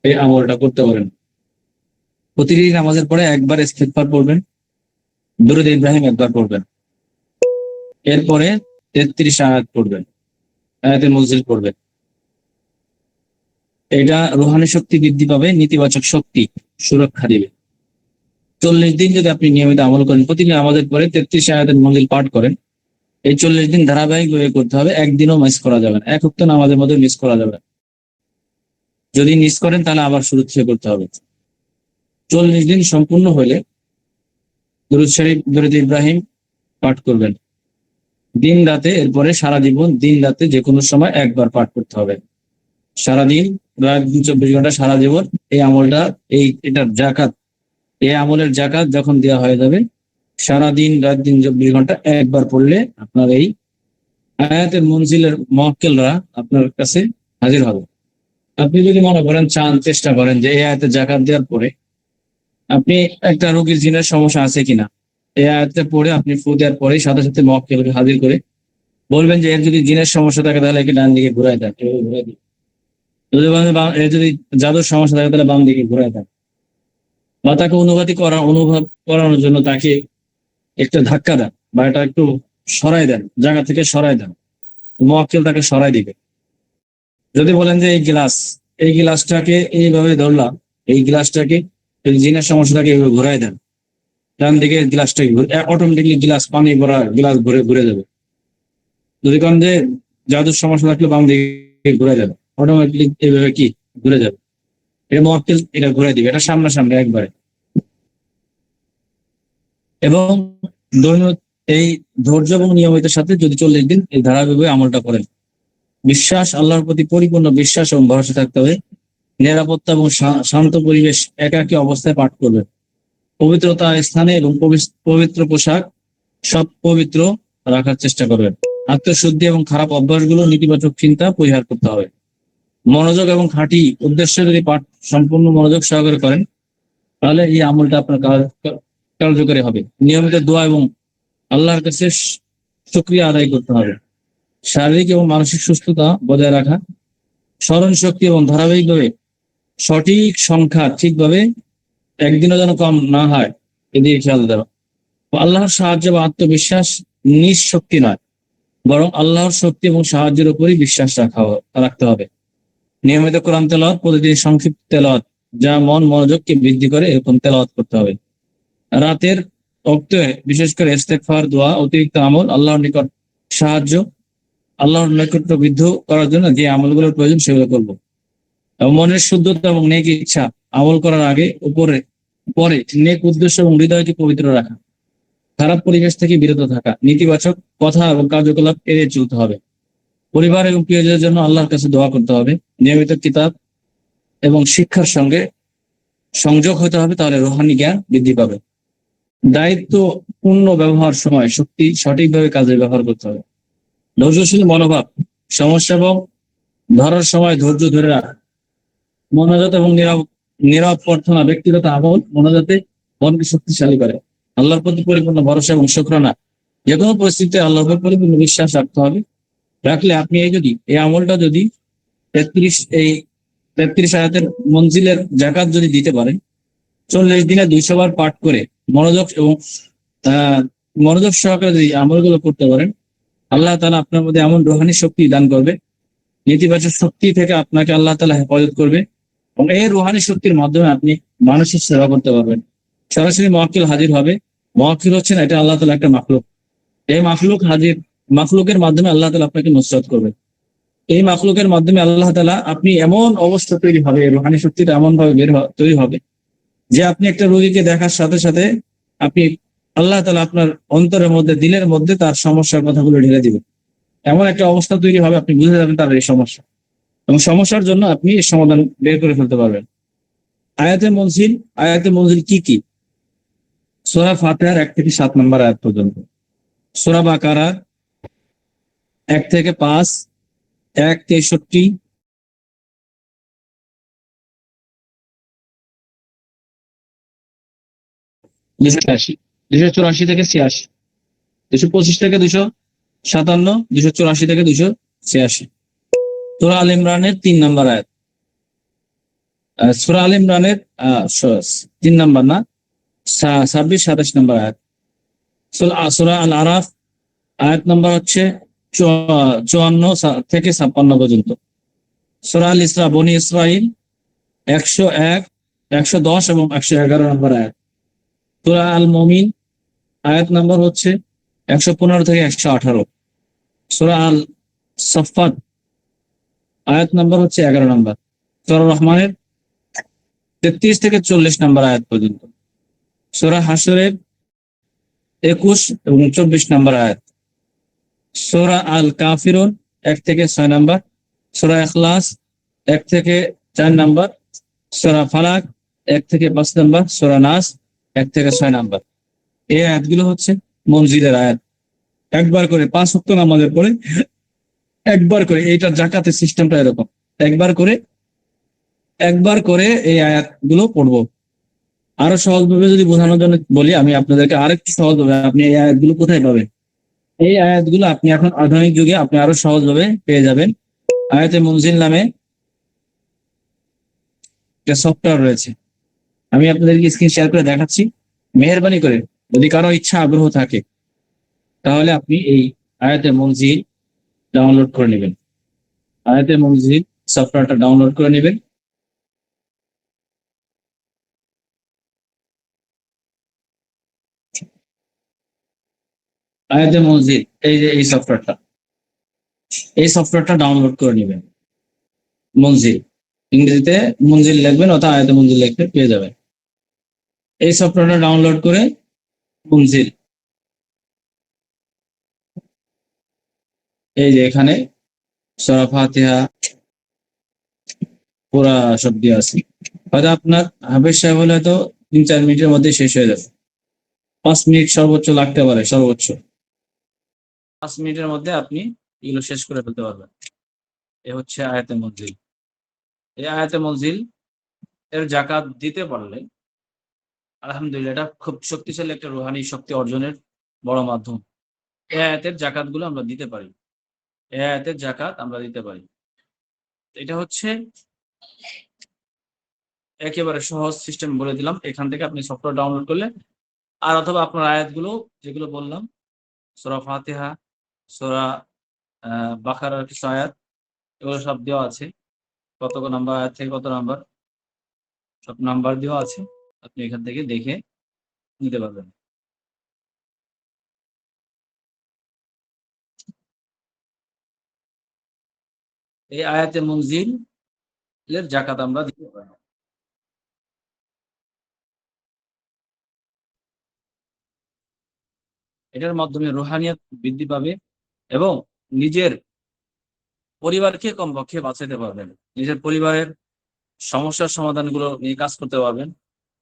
এই আমলটা করতে পারেন। প্রতিটি নামাজের পরে একবার ইস্তিগফার পড়বেন, দুরূদ ইব্রাহিম একবার পড়বেন, এরপরে 33 আয়াত পড়বেন, আয়াতে মুনজিল পড়বেন। এটা রুহানি শক্তি বৃদ্ধি পাবে, নেতিবাচক শক্তি সুরক্ষা দিবে। 40 দিন যদি আপনি নিয়মিত আমল করেন, প্রতিদিন আমাদের পরে 33 আয়াতের মুনজিল পাঠ করেন, এই 40 দিন ধারাবাহিকভাবে করতে হবে, একদিনও মিস করা যাবে না, এক ওয়াক্ত নামাজের মধ্যে মিস করা যাবে না। যদি মিস করেন তাহলে আবার শুরু থেকে করতে হবে। 40 দিন সম্পূর্ণ হলে দুরূদ শরীফ, দুরূদ ইব্রাহিম পাঠ করবেন দিন রাতে, এরপরে সারা জীবন দিন রাতে যে কোনো সময় একবার পাঠ করতে হবে। সারাদিন, রাত 24 ঘন্টা, সারা জীবন এই আমলটা, এটার জাকাত, এই আমলের জাকাত যখন দেওয়া হয়ে যাবে, সারাদিন রাত দিন 24 ঘন্টা একবার পড়লে আপনার এই আয়াতের মঞ্জিলের মুয়াক্কিলরা আপনার কাছে হাজির হবে। আপনি যদি মনে করেন, চান, চেষ্টা করেন যে এই আয়াতের জাকাত দেওয়ার পরে আপনি একটা রোগীর জিনের সমস্যা আছে কিনা, এই আয়াতটা পড়ে আপনি ফু দেওয়ার পরেই সাথে সাথে মুয়াক্কিলকে হাজির করে বলবেন যে এর যদি জিনের সমস্যা থাকে তাহলে একে ডান দিকে ঘুরায় দেন, এভাবে ঘুরায় দিন। যদি বলেন এর যদি জাদুর সমস্যা থাকে তাহলে বাম দিকে ঘুরায় দেন, বা তাকে অনুভব করানোর জন্য তাকে একটা ধাক্কা দেন বা এটা একটু সরাই দেন, জায়গা থেকে সরাই দেন, মুয়াক্কিল তাকে সরাই দিবে। যদি বলেন যে এই গ্লাসটাকে এইভাবে ধরলাম, এই গ্লাসটাকে, এই জিনের সমস্যাটাকে এইভাবে ঘুরাই দেন, ডান দিকে গ্লাসটাকে অটোমেটিকলি গ্লাস, পানি ভরা গ্লাস ঘুরে ঘুরে যাবে। যদি করেন যে জাদুর সমস্যা থাকলে বাম দিকে ঘুরে যাবে, অটোমেটিকলি এইভাবে কি ঘুরে যাবে, এটা মুয়াক্কিল এটা ঘুরে দিবে, এটা সামনাসামনি একবারে। এবং দৈনিক এই ধৈর্য এবং নিয়মিতের সাথে যদি 40 দিন এই ধারাবাহিকভাবে আমলটা করেন, বিশ্বাস, আল্লাহর প্রতি পরিপূর্ণ বিশ্বাস এবং ভরসা থাকতে হবে, নিরাপত্তা এবং শান্ত পরিবেশ, একাকী অবস্থায় পাঠ করবেন, পবিত্রতা স্থানে এবং পবিত্র পোশাক সব পবিত্র রাখার চেষ্টা করবেন, আত্মশুদ্ধি এবং খারাপ অভ্যাসগুলো, নেতিবাচক চিন্তা পরিহার করতে হবে। মনোযোগ এবং খাঁটি উদ্দেশ্যে যদি পাঠ সম্পূর্ণ মনোযোগ সহকারে করেন তাহলে এই আমলটা আপনার কার্যকরী হবে। নিয়মিত দোয়া এবং আল্লাহর কাছে শুকরিয়া আদায় করতে হবে। শারীরিক এবং মানসিক সুস্থতা বজায় রাখা, স্মরণ শক্তি এবং ধারাবাহিকভাবে সঠিক সংখ্যা ঠিকভাবে একদিনও যেন কম না হয় এদিকে খেয়াল দেওয়া। আল্লাহর সাহায্য বা আত্মবিশ্বাস নিজ শক্তি নয়, বরং আল্লাহর শক্তি এবং সাহায্যের উপরই বিশ্বাস রাখতে হবে। নিয়মিত কোরআন তেলাওয়াত, প্রতিদিন সংক্ষিপ্ত তেলাওয়াত যা মন মনোযোগকে বৃদ্ধি করে, এরকম তেলাওয়াত করতে হবে। রাতের ওক্তে বিশেষ করে ইস্তেগফার, দোয়া, অতিরিক্ত আমল, আল্লাহর নিকট সাহায্য, আল্লাহর নৈকট্য বৃদ্ধি করার জন্য যে আমলগুলোর প্রয়োজন সেগুলো করব। এবং মনের শুদ্ধতা এবং নেক ইচ্ছা আমল করার আগে পরে নেক উদ্দেশ্য এবং হৃদয়কে পবিত্র রাখা, খারাপ পরিবেশ থেকে বিরত থাকা, নেতিবাচক কথা এবং কার্যকলাপ এড়িয়ে চলতে হবে। পরিবার এবং প্রিয়জনের জন্য আল্লাহর কাছে দোয়া করতে হবে। নিয়মিত কিতাব এবং শিক্ষার সঙ্গে সংযোগ হতে হবে, তাহলে রুহানি জ্ঞান বৃদ্ধি পাবে। দায়িত্বপূর্ণ ব্যবহার সময় শক্তি সঠিকভাবে কাজে ব্যবহার করতে হবে। ধৈর্যশীল মনোভাব, সমস্যা এবং ধরার সময় ধৈর্য ধরে রাখা, মনোজাত এবং নীরব প্রার্থনা, ব্যক্তিগত আমল মনোজাতে মনকে শক্তিশালী করে। আল্লাহর প্রতি পরিপূর্ণ ভরসা এবং শুকরানা, যে কোনো পরিস্থিতিতে আল্লাহর উপর পরিপূর্ণ বিশ্বাস রাখতে হবে। রাখলে আপনি এই আমলটা যদি 33 আয়াতের মঞ্জিলের জাকাত যদি দিতে পারেন, 40 দিনে 200 বার পাঠ করে মনোযোগ সহকারে যদি আমলগুলো করতে পারেন, আল্লাহ তাআলা আপনার মধ্যে এমন রুহানি শক্তি দান করবে, নেতিবাচক শক্তি থেকে আপনাকে আল্লাহ তাআলা হেফাজত করবে, এবং এই রুহানি শক্তির মাধ্যমে আপনি মানুষের সেবা করতে পারবেন। সরাসরি মুয়াক্কিল হাজির হবে। মুয়াক্কিল হচ্ছেন এটা আল্লাহ তাআলা একটা মাখলুক। এই মাখলুকের মাধ্যমে আল্লাহ তাআলা আপনাকে নুসরাত করবে। এই মাখলুকের মাধ্যমে আল্লাহ তাআলা, আপনি এমন অবস্থা তৈরি হবে, রুহানি শক্তিটা এমন ভাবে তৈরি হবে যে আপনি একটা রোগীকে দেখার সাথে সাথে আপনি আল্লাহ তাআলা আপনার অন্তরের মধ্যে, দিলের মধ্যে তার সমস্যার কথাগুলো ঢেলে দিবে। এমন একটা অবস্থা তৈরি হবে, আপনি বুঝে যাবেন তার এই সমস্যা, এবং সমস্যার জন্য আপনি এই সমাধান বের করে ফেলতে পারবেন। আয়াতে মনজিল কি কি? সূরা ফাতিহার 1 থেকে 7 নম্বর আয়াত পর্যন্ত, সূরা বাকারা 1 থেকে 5, 1, 63, 280, 284 থেকে 86, 225 থেকে 257, 284 থেকে 286। সূরা আল ইমরানের 3 নম্বর আয়াত, সূরা আল ইমরানের 3 নম্বর না, 26-27 নম্বর আয়াত। সূরা আল আরাফ আয়াত নম্বর হচ্ছে 54 থেকে 56 পর্যন্ত। সূরা আল ইসরা বনি ইসরাইল 101, 110 এবং 111 নম্বর আয়াত। সূরা আল মুমিন আয়াত নম্বর হচ্ছে 115 থেকে 118। সূরা আল সাফফাত আয়াত নম্বর হচ্ছে 11 নম্বর। সূরা রহমানের 33 থেকে 40 নম্বর আয়াত পর্যন্ত। সূরা হাশরের 21 এবং 24 নম্বর আয়াত। সূরা আল কাফিরুন 1 থেকে 6 নম্বর। সূরা ইখলাস 1 থেকে 4 নম্বর। সূরা ফালাক 1 থেকে 5 নম্বর। সূরা নাস 1 থেকে 6 নম্বর। এই আয়াতগুলো হচ্ছে মনজিলের আয়াত। একবার করে 5 ওয়াক্ত নামাজের পরে একবার করে, এইটা জাকাতের সিস্টেমটা এরকম, একবার করে এই আয়াতগুলো পড়বো। আরো সহজভাবে যদি বোঝানোর জন্য বলি আমি আপনাদেরকে, আরেকটু সহজভাবে, আপনি এই আয়াতগুলো কোথায় পাবেন? এই আয়াতগুলো আপনি এখন আধুনিক যুগে আপনি আরো সহজভাবে পেয়ে যাবেন। আয়াতে মুনজিল নামে একটা সফটওয়্যার রয়েছে, আমি আপনাদেরকে স্ক্রিন শেয়ার করে দেখাচ্ছি। মেহেরবানি করে যদি কারো ইচ্ছা আগ্রহ থাকে তাহলে আপনি এই আয়াতে মুনজিল ডাউনলোড করে নেবেন। আয়াতে মুনজিল সফটওয়্যারটা ডাউনলোড করে নেবেন। আয়াতে মুনজিল, এই যে এই সফটওয়্যারটা ডাউনলোড করে নেবেন। মুনজিল, ইংরেজিতে মুনজিল লিখবেন অথবা আয়াতে মুনজিল লিখতে পেয়ে যাবেন। এই সফটওয়্যারটা ডাউনলোড করে মুনজিল, এই যে এখানে সূরা ফাতিহা পুরা সব দিয়ে আছে। হয়তো আপনার হাফেজ সাহেব হলে হয়তো 3-4 মিনিটের মধ্যে শেষ হয়ে যাবে। 5 মিনিট সর্বোচ্চ লাগতে পারে, সর্বোচ্চ 5 মিনিটের মধ্যে আপনি এগুলো শেষ করে ফেলতে পারবেন। এ হচ্ছে আয়াতে মুনজিল। এই আয়াতে মুনজিল এর জাকাত দিতে পারলে আলহামদুলিল্লাহ এটা খুব শক্তিশালী একটা রুহানি শক্তি অর্জনের বড় মাধ্যম। এই আয়াতের জাকাতগুলো আমরা দিতে পারি, এই আয়াতের জাকাত আমরা দিতে পারি। এটা হচ্ছে একেবারে সহজ সিস্টেম বলে দিলাম। এখান থেকে আপনি সফটওয়্যার ডাউনলোড করলে, আর অথবা আপনার আয়াতগুলো যেগুলো বললাম, সূরা ফাতিহা, সূরা বাকারার কিছু আয়াত, এগুলো সব দেওয়া আছে, কত নাম্বার আয়াত থেকে কত নাম্বার, সব নাম্বার দেওয়া আছে। আপনি এখান থেকে দেখে নিতে পারবেন। এই আয়াতে মুনজিল এর জাকাত আমরা দিতে পারি। এটার মাধ্যমে রুহানিয়াত বৃদ্ধি পাবে এবং নিজের পরিবারকে কমপক্ষে বাঁচাতে পারবেন, নিজের পরিবারের সমস্যার সমাধানগুলো নিয়ে কাজ করতে পারবেন।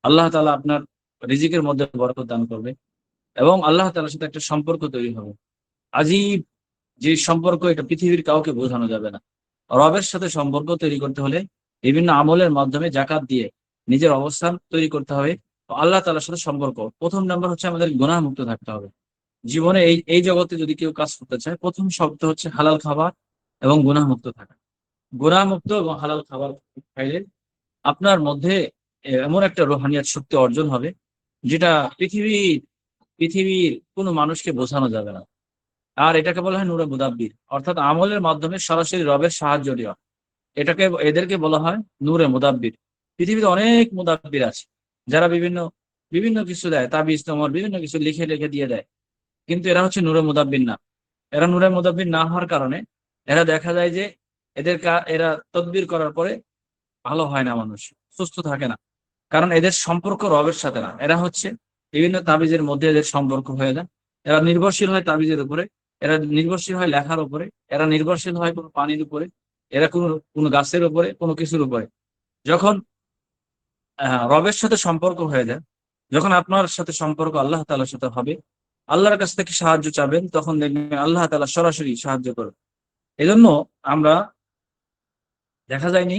আল্লাহ তাআলা আপনার রিজিকের মধ্যে বরকত দান করবে এবং আল্লাহ তাআলার সাথে একটা সম্পর্ক তৈরি হবে। আজীব যে সম্পর্ক, এটা পৃথিবীর কাউকে বোঝানো যাবে না। রবের সাথে সম্পর্ক তৈরি করতে হলে বিভিন্ন আমলের মাধ্যমে জাকাত দিয়ে নিজের অবস্থান তৈরি করতে হবে। আল্লাহ তাআলার সাথে সম্পর্ক, প্রথম নাম্বার হচ্ছে আমাদের গুনাহ মুক্ত থাকতে হবে। জীবনে এই জগতে যদি কেউ কাজ করতে চায়, প্রথম শব্দ হচ্ছে হালাল খাবার এবং গুনাহ মুক্ত থাকা। গুনাহ মুক্ত এবং হালাল খাবার খাইলে আপনার মধ্যে এমন একটা রুহানিয়াত শক্তি অর্জন হবে যেটা পৃথিবীর কোনো মানুষকে বোঝানো যাবে না। আর এটাকে বলা হয় নূরে মুদাব্বির, অর্থাৎ আমলের মাধ্যমে সরাসরি রবের সাহায্য নেওয়া। এদেরকে বলা হয় নূরে মুদাব্বির। পৃথিবীতে অনেক মুদাব্বির আছে যারা বিভিন্ন বিভিন্ন কিছু দেয়, তাবিজ তোমার বিভিন্ন কিছু লিখে লিখে দিয়ে দেয়, কিন্তু এরা হচ্ছে নূরে মুদাব্বির না। এরা নূরে মুদাব্বির না হওয়ার কারণে এরা দেখা যায় যে এরা তদবির করার পরে ভালো হয় না, মানুষ সুস্থ থাকে না, কারণ এদের সম্পর্ক রবের সাথে না। এরা হচ্ছে বিভিন্ন তাবিজের মধ্যে এদের সম্পর্ক হয়ে যায়। এরা নির্ভরশীল হয় তাবিজের উপরে, এরা নির্ভরশীল হয় লেখার উপরে, এরা নির্ভরশীল হয় কোনো পানির উপরে, এরা কোনো গাছের উপরে, কোনো কিছুর উপরে। যখন রবের সাথে সম্পর্ক হয়ে যায় যখন আপনার সাথে সম্পর্ক আল্লাহ তাআলার সাথে হবে, আল্লাহর কাছ থেকে সাহায্য চাবেন, তখন দেখবেন আল্লাহ তাআলা সরাসরি সাহায্য করবে। এজন্য আমরা দেখা যায়নি,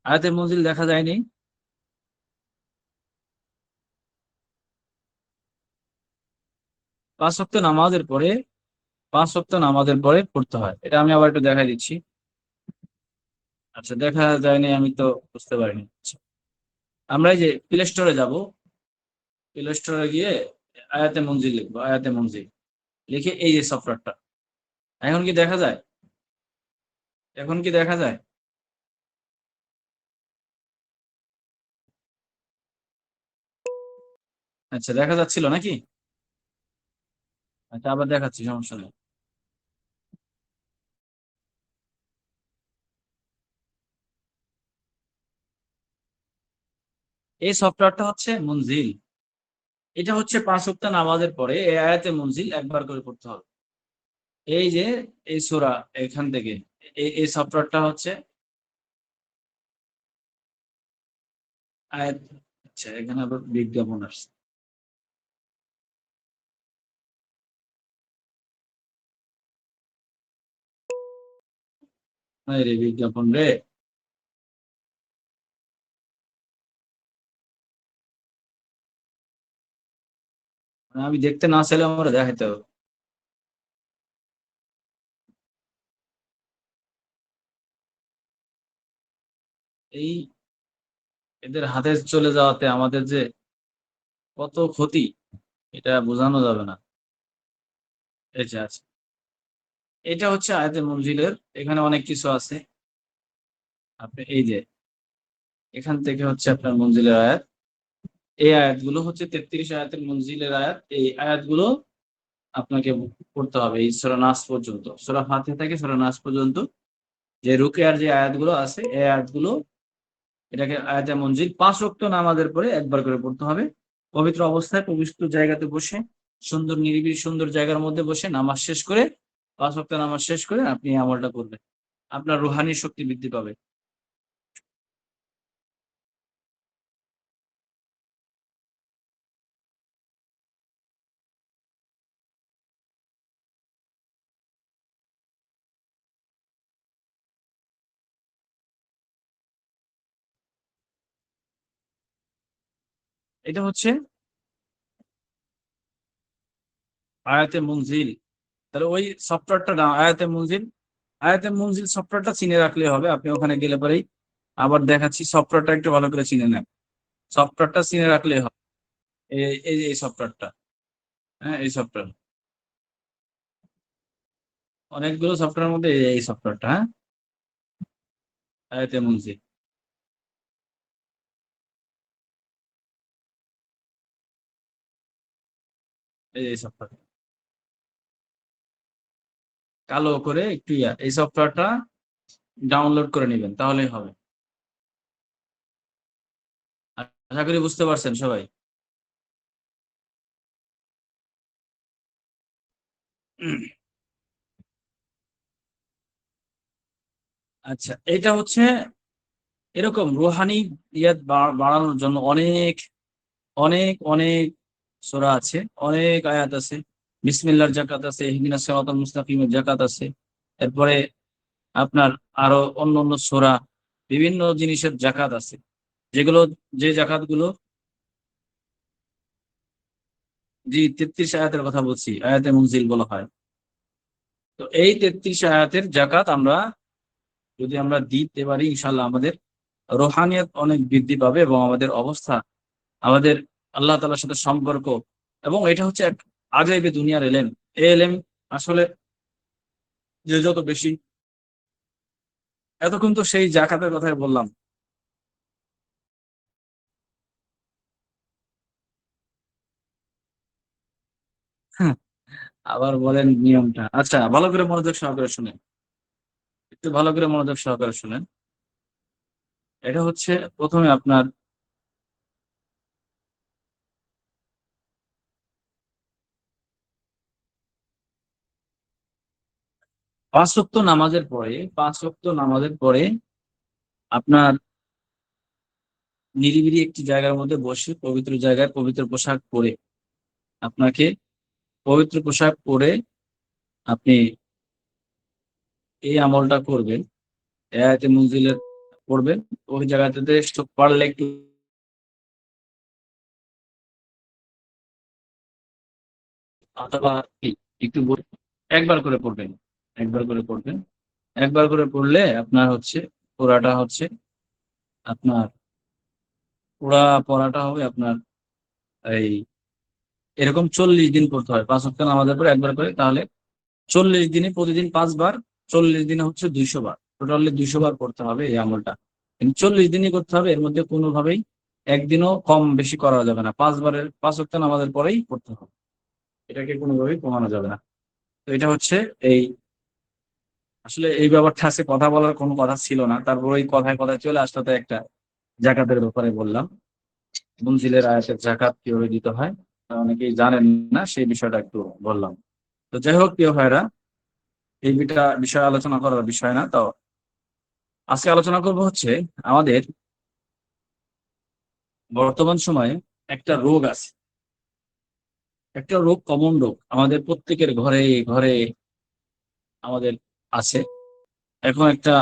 আয়াতে মঞ্জিল দেখা যায়নি, পাঁচ ওয়াক্ত নামাজের পরে, পাঁচ ওয়াক্ত নামাজের পরে পড়তে হয়। এটা আমি আবার একটু দেখাই দিচ্ছি। আচ্ছা, দেখা যায়নি আমি তো বুঝতে পারিনি। আচ্ছা, আমরা এই যে প্লে স্টোরে যাব, প্লে স্টোরে গিয়ে আয়াতে মঞ্জিল লিখবো, আয়াতে মঞ্জিল লিখে এই যে সফটওয়্যারটা, এখন কি দেখা যায়? এখন কি দেখা যায়? আচ্ছা, দেখা যাচ্ছিল নাকি? আচ্ছা, আবার দেখাচ্ছি, সমস্যা নেই। এই সফটওয়্যারটা হচ্ছে মঞ্জিল। এটা হচ্ছে পাঁচ ওয়াক্ত নামাজের পরে এই আয়াতে মঞ্জিল একবার করে পড়তে হবে। এই যে এই সূরা, এখান থেকে এই সফটওয়্যারটা হচ্ছে আয়াত। আচ্ছা, এখানে আবার বিজ্ঞাপন আসছে। রে বিজ্ঞাপন রে, মানে আমি দেখতে না চাইলে আমার দেখাইতে হবে। এই এদের হাতে চলে যাওয়াতে আমাদের যে কত ক্ষতি, এটা বোঝানো যাবে না। এই যে আছে, এটা হচ্ছে আয়াতে মঞ্জিলের, এখানে অনেক কিছু আছে। আপনি এই যে এখান থেকে হচ্ছে আপনার মঞ্জিলের আয়াত, এই আয়াতগুলো হচ্ছে 33 আয়াতের মঞ্জিলের আয়াত। এই আয়াতগুলো আপনাকে পড়তে হবে এই সূরা নাস পর্যন্ত, সূরা ফাতিহা থেকে সূরা নাস পর্যন্ত যে রুকিয়ার যে আয়াতগুলো আছে, এই আয়াতগুলো, এটাকে আয়াতে মঞ্জিল। পাঁচ ওয়াক্ত নামাজের পরে একবার করে পড়তে হবে, পবিত্র অবস্থায় পবিত্র জায়গাতে বসে, সুন্দর নিরিবিলি সুন্দর জায়গার মধ্যে বসে নামাজ শেষ করে, পাঁচ ওয়াক্ত নামাজ শেষ করে আপনি এই আমলটা করবেন, আপনার রুহানি শক্তি বৃদ্ধি পাবে। এটা হচ্ছে আয়াতে মঞ্জিল। তাহলে ওই সফটওয়্যারটা না, আয়াতে মঞ্জিল, আয়াতে মঞ্জিল সফটওয়্যারটা চিনে রাখলে হবে। আপনি ওখানে গেলে পরেই, আবার দেখাচ্ছি, সফটওয়্যারটা একটু ভালো করে চিনে নেন। সফটওয়্যারটা চিনে রাখলে হবে। এই সফটওয়্যারটা, হ্যাঁ এই সফটওয়্যার, অনেকগুলো সফটওয়্যারের মধ্যে এই সফটওয়্যারটা, হ্যাঁ আয়াতে মঞ্জিল, এই সফটওয়্যার কালো করে একটু এই সফটওয়্যারটা ডাউনলোড করে নেবেন, তাহলেই হবে। আশা করি বুঝতে পারছেন সবাই। আচ্ছা, এটা হচ্ছে এরকম রুহানি ইয়াত বাড়ানোর জন্য অনেক অনেক অনেক সূরা আছে, অনেক আয়াত আছে। বিসমিল্লাহর জাকাত আছে, ইহদিনাস সিরাতাল মুস্তাকিমের জাকাত আছে। এরপরে আপনার আরো অন্য অন্য সূরা, বিভিন্ন জিনিসের জাকাত আছে, যেগুলো, যে জাকাত গুলো, জি 33 আয়াতের কথা বলছি, আয়াতে মুনজিল বলা হয়। তো এই 33 আয়াতের জাকাত আমরা যদি আমরা দিতে পারি, ইনশাল্লাহ আমাদের রোহানিয়ত অনেক বৃদ্ধি পাবে এবং আমাদের অবস্থা, আমাদের আল্লাহ তাআলার সাথে সম্পর্ক, এবং এটা হচ্ছে এক আগাইবে দুনিয়ার এলেম। এই এলেম আসলে যে যত বেশি, এতক্ষণ তো সেই জাকাতের কথাই বললাম। হ্যাঁ, আবার বলেন নিয়মটা। আচ্ছা, ভালো করে মনোযোগ সহকারে শুনেন, একটু ভালো করে মনোযোগ সহকারে শুনেন। এটা হচ্ছে প্রথমে আপনার পাঁচ ওয়াক্ত নামাজের পরে, পাঁচ ওয়াক্ত নামাজের পরে আপনার নিরিবিলি একটি জায়গার মধ্যে বসে পবিত্র জায়গায় পবিত্র পোশাক পরে আপনাকে পবিত্র পোশাক পরে আপনি এই আমলটা করবেন, আয়াতে মুনজিলের পড়বেন। ওই জায়গাটাতে পারলে একটু অথবা একটু একবার করে পড়বেন, একবার করে পড়বেন। একবার করে পড়লে আপনার হচ্ছে পুরাটা হচ্ছে আপনার পুরা পড়াটা হবে আপনার এই এরকম 40 দিন করতে হয় 5 ওয়াক্ত নামাজের পরে একবার করে, তাহলে 40 দিনে প্রতিদিন 5 বার, 40 দিনে হচ্ছে 200 বার, টোটালি 200 বার করতে হবে এই আমলটা। কিন্তু 40 দিনই করতে হবে, এর মধ্যে কোনোভাবেই একদিনও কম বেশি করা যাবে না। 5 ওয়াক্ত নামাজের পরেই করতে হবে, এটাকে কোনোভাবেই কমানো যাবে না। তো এটা হচ্ছে এই আসলে এই ব্যাপারটা আছে, কথা বলার কোনো কথা ছিল না, তারপর ওই কথায় কথায় চলে আসতে তো একটা জাকাতের ব্যাপারে বললাম। মুনজিলের আয়াতের জাকাত কিভাবে দিতে হয় অনেকেই জানেন না, সেই বিষয়টা একটু বললাম। তো যাই হোক প্রিয় ভাইরা, এই বিষয়ে আলোচনা করার বিষয় না। তো আজকে আলোচনা করব হচ্ছে আমাদের বর্তমান সময়ে একটা রোগ আছে, একটা রোগ, কমন রোগ আমাদের প্রত্যেকের ঘরে ঘরে আমাদের আছে এখন একটা,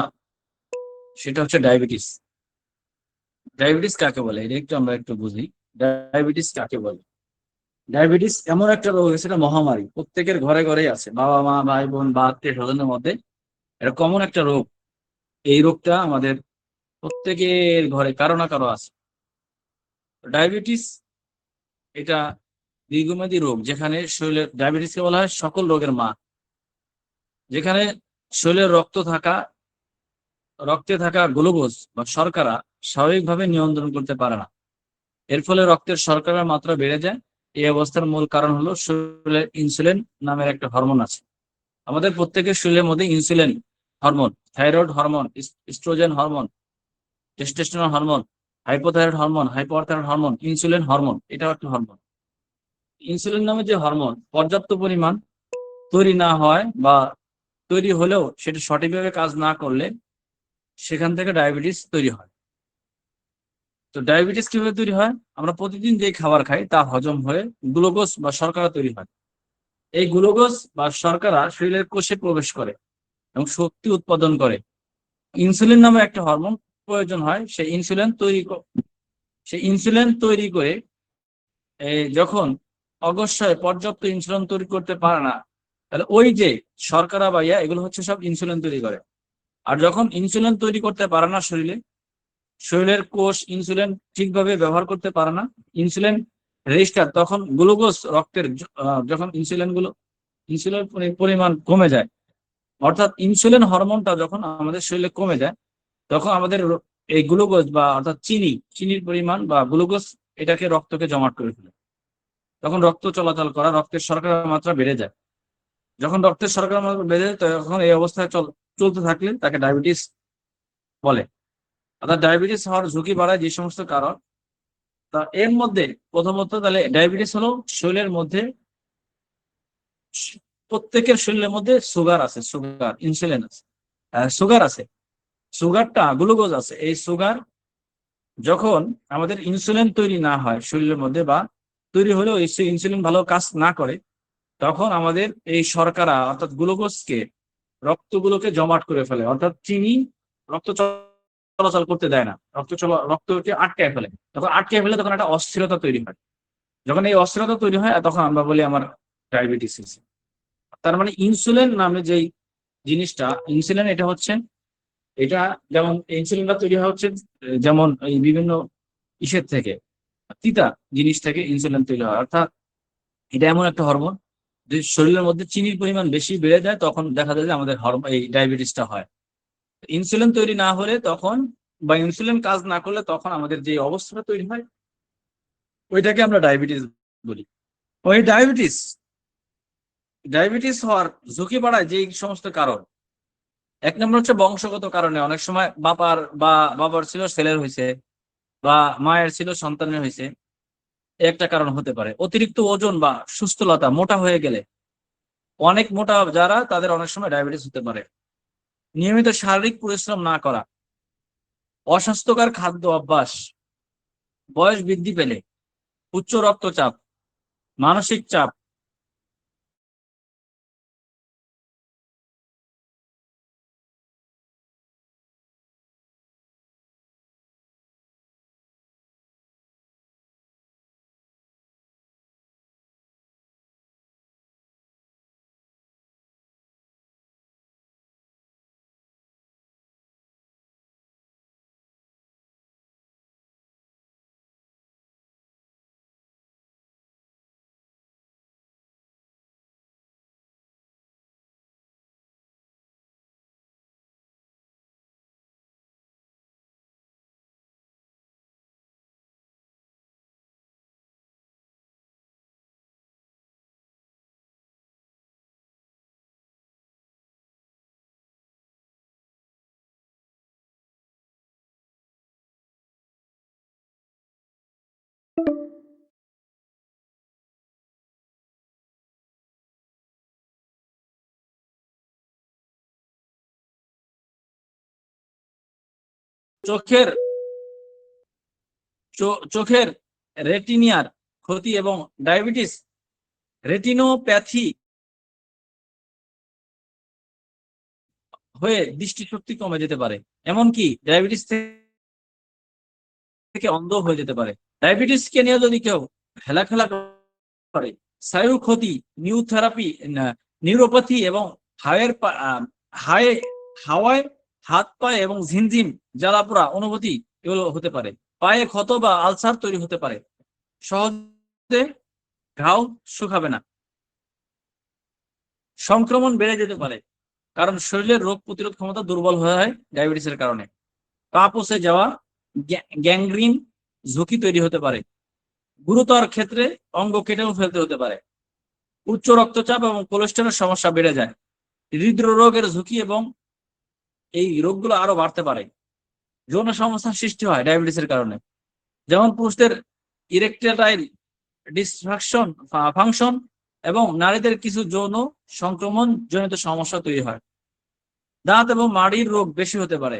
সেটা হচ্ছে ডায়াবেটিস। ডায়াবেটিস কাকে বলে এটা একটু আমরা একটু বুঝি। ডায়াবেটিস কাকে বলে? ডায়াবেটিস এমন একটা রোগ, সেটা মহামারী, প্রত্যেকের ঘরে ঘরেই আছে, বাবা মা ভাই বোন বা আত্মীয় স্বজনের মধ্যে। এটা কমন একটা রোগ। এই রোগটা আমাদের প্রত্যেকের ঘরে কারো না কারো আছে। ডায়াবেটিস এটা দীর্ঘমেয়াদী রোগ, যেখানে শরীরের, ডায়াবেটিসকে বলা হয় সকল রোগের মা, যেখানে শরীরের রক্তে থাকা গ্লুকোজ বা শর্করা স্বাভাবিকভাবে নিয়ন্ত্রণ করতে পারে না। এর ফলে রক্তের শর্করার মাত্রা বেড়ে যায়। এই অবস্থার মূল কারণ হলো শরীরের ইনসুলিন নামের একটা হরমোন আছে। আমাদের প্রত্যেকের শরীরের মধ্যে insulin hormone, thyroid hormone, oestrogen hormone, testosterone hormone, hypothyroid hormone, hyperthyroid hormone, insulin hormone, এটাও একটা হরমোন। ইনসুলিন নামে যে হরমোন পর্যাপ্ত পরিমাণ তৈরি না হয় বা তৈরি হলেও সেটা সঠিকভাবে কাজ না করলে সেখান থেকে ডায়াবেটিস তৈরি হয়। তো ডায়াবেটিস কিভাবে তৈরি হয়? আমরা প্রতিদিন যে খাবার খাই তা হজম হয়ে গ্লুকোজ বা শর্করা তৈরি হয়। এই গ্লুকোজ বা শর্করা শরীরের কোষে প্রবেশ করে এবং শক্তি উৎপাদন করে। ইনসুলিন নামে একটা হরমোন প্রয়োজন হয়, সেই ইনসুলিন তৈরি করে যখন অবশ্যই পর্যাপ্ত ইনসুলিন তৈরি করতে পারে না, তাহলে ওই যে শর্করা বা এগুলো হচ্ছে সব ইনসুলিন তৈরি করে। আর যখন ইনসুলিন তৈরি করতে পারে না শরীরের কোষ ইনসুলিন ঠিকভাবে ব্যবহার করতে পারে না, ইনসুলিন রেজিস্টার, তখন গ্লুকোজ রক্তের যখন ইনসুলিন পরিমাণ কমে যায়, অর্থাৎ ইনসুলিন হরমোনটা যখন আমাদের শরীরে কমে যায়, তখন আমাদের এই গ্লুকোজ বা অর্থাৎ চিনির পরিমাণ বা গ্লুকোজ এটাকে রক্তকে জমাট করে ফেলে। তখন রক্ত চলাচল করা, রক্তের শর্করার মাত্রা বেড়ে যায়। যখন রক্তের শর্করার মাত্রা বেড়ে যায় তখন এই অবস্থায় চলতে থাকলে তাকে ডায়াবেটিস বলে। অর্থাৎ ডায়াবেটিস হওয়ার ঝুঁকি বাড়ায় যে সমস্ত কারণ, তা এর মধ্যে প্রথমত তাহলে ডায়াবেটিস হলো শরীরের মধ্যে, প্রত্যেকের শরীরের মধ্যে সুগার আছে, ইনসুলিন আছে, সুগার আছে, সুগারটা গ্লুকোজ আছে। এই সুগার যখন আমাদের ইনসুলিন তৈরি না হয় শরীরের মধ্যে, বা তৈরি হলেও ইনসুলিন ভালো কাজ না করে, তখন আমাদের এই শর্করা অর্থাৎ গ্লুকোজকে রক্তগুলোকে জমাট করে ফেলে, অর্থাৎ চিনি রক্ত চলাচল করতে দেয় না, রক্তকে আটকায় ফেলে। তখন আটকায় ফেলে তখন একটা অস্থিরতা তৈরি হয়। যখন এই অস্থিরতা তৈরি হয় তখন আমরা বলি আমার ডায়াবেটিস হয়েছে। তার মানে ইনসুলিন নামে যেই জিনিসটা, ইনসুলিন এটা যেমন ইনসুলিনটা তৈরি হচ্ছে যেমন এই বিভিন্ন ইসের থেকে, তিতা জিনিস থেকে ইনসুলিন তৈরি হয়। অর্থাৎ এটা এমন একটা হরমোন, যে শরীরের মধ্যে চিনির পরিমাণ বেশি বেড়ে যায়, তখন দেখা যায় যে আমাদের এই ডায়াবেটিসটা হয়। ইনসুলিন তৈরি না হলে তখন, বা ইনসুলিন কাজ না করলে তখন আমাদের যে অবস্থাটা তৈরি হয় ওইটাকে আমরা ডায়াবেটিস বলি। ওই ডায়াবেটিস হওয়ার ঝুঁকি বাড়ায় যে সমস্ত কারণ, এক নম্বর হচ্ছে বংশগত কারণে। অনেক সময় বাবার ছিল ছেলের হয়েছে, বা মায়ের ছিল সন্তানের হয়েছে, একটা কারণ হতে পারে। অতিরিক্ত ওজন বা সুস্থলতা, মোটা হয়ে গেলে, অনেক মোটা যারা তাদের অনেক সময় ডায়াবেটিস হতে পারে। নিয়মিত শারীরিক পরিশ্রম না করা, অস্বাস্থ্যকর খাদ্য অভ্যাস, বয়স বৃদ্ধি পেলে, উচ্চ রক্তচাপ, মানসিক চাপ, চোখের চোখের রেটিনিয়ার ক্ষতি এবং ডায়াবেটিস রেটিনোপ্যাথি হয়ে দৃষ্টিশক্তি কমে যেতে পারে, এমনকি ডায়াবেটিস থেকে অন্ধ হয়ে যেতে পারে। ডায়াবেটিসকে নিয়ে যদি কেউ খেলা করে, স্নায়ু ক্ষতি, নিউরোথেরাপি, নিউরোপ্যাথি এবং হাওয়ায় হাত পায়ে এবং ঝিনঝিন জ্বালাপোড়া অনুভূতি এগুলো হতে পারে। পায়ে ক্ষত বা আলসার তৈরি হতে পারে, সহজে ঘাও শুকাবে না, সংক্রমণ বেড়ে যেতে পারে, কারণ শরীরের রোগ প্রতিরোধ ক্ষমতা দুর্বল হয়ে হয় ডায়াবেটিসের কারণে। পা পচে যাওয়া, গ্যাংগ্রিন ঝুঁকি তৈরি হতে পারে, গুরুতর ক্ষেত্রে অঙ্গ কেটেও ফেলতে হতে পারে। উচ্চ রক্তচাপ এবং কোলেস্টেরলের সমস্যা বেড়ে যায়, হৃদরোগের ঝুঁকি এবং এই রোগগুলো আরো বাড়তে পারে। যৌন সমস্যার সৃষ্টি হয় ডায়াবেটিসের কারণে, যেমন পুরুষদের ইরেকটাইল ফাংশন এবং নারীদের কিছু যৌন সংক্রমণ জনিত সমস্যা তৈরি হয়। দাঁত এবং মাড়ির রোগ বেশি হতে পারে,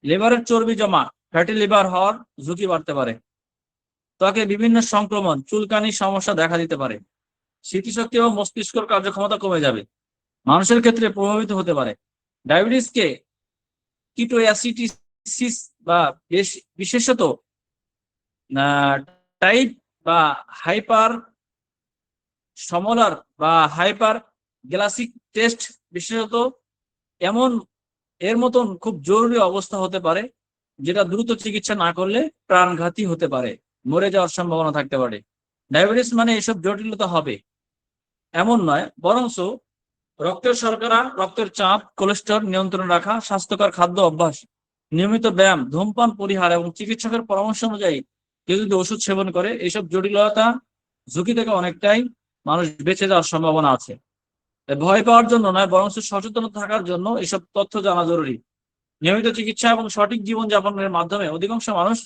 লিভারের চর্বি জমা, ফ্যাটি লিভার হওয়ার ঝুঁকি বাড়তে পারে, ত্বকে বিভিন্ন সংক্রমণ, চুলকানির সমস্যা দেখা দিতে পারে, স্মৃতিশক্তি এবং মস্তিষ্কের কার্যক্ষমতা কমে যাবে, মানুষের ক্ষেত্রে প্রভাবিত হতে পারে। ডায়াবেটিসকে কিটোঅ্যাসিডিসিস বা বিশেষত টাইপ বা হাইপার সমলার বা হাইপার গ্লাসিক টেস্ট বিশেষত এর মতন খুব জরুরি অবস্থা হতে পারে, যেটা দ্রুত চিকিৎসা না করলে প্রাণঘাতী হতে পারে, মরে যাওয়ার সম্ভাবনা থাকতে পারে। ডায়াবেটিস মানে এসব জটিলতা হবে এমন নয়, বরঞ্চ রক্তের শর্করা, রক্তের চাপ, কোলেস্টেরল নিয়ন্ত্রণে রাখা, স্বাস্থ্যকর খাদ্য অভ্যাস, নিয়মিত ব্যায়াম, ধূমপান পরিহার এবং চিকিৎসকের পরামর্শ অনুযায়ী কেউ যদি ওষুধ সেবন করে, এইসব জটিলতা ঝুঁকি থেকে অনেকটাই মানুষ বেঁচে যাওয়ার সম্ভাবনা আছে। ভয় পাওয়ার জন্য নয়, বরং সচেতন থাকার জন্য এসব তথ্য জানা জরুরি। নিয়মিত চিকিৎসা এবং সঠিক জীবনযাপনের মাধ্যমে অধিকাংশ মানুষ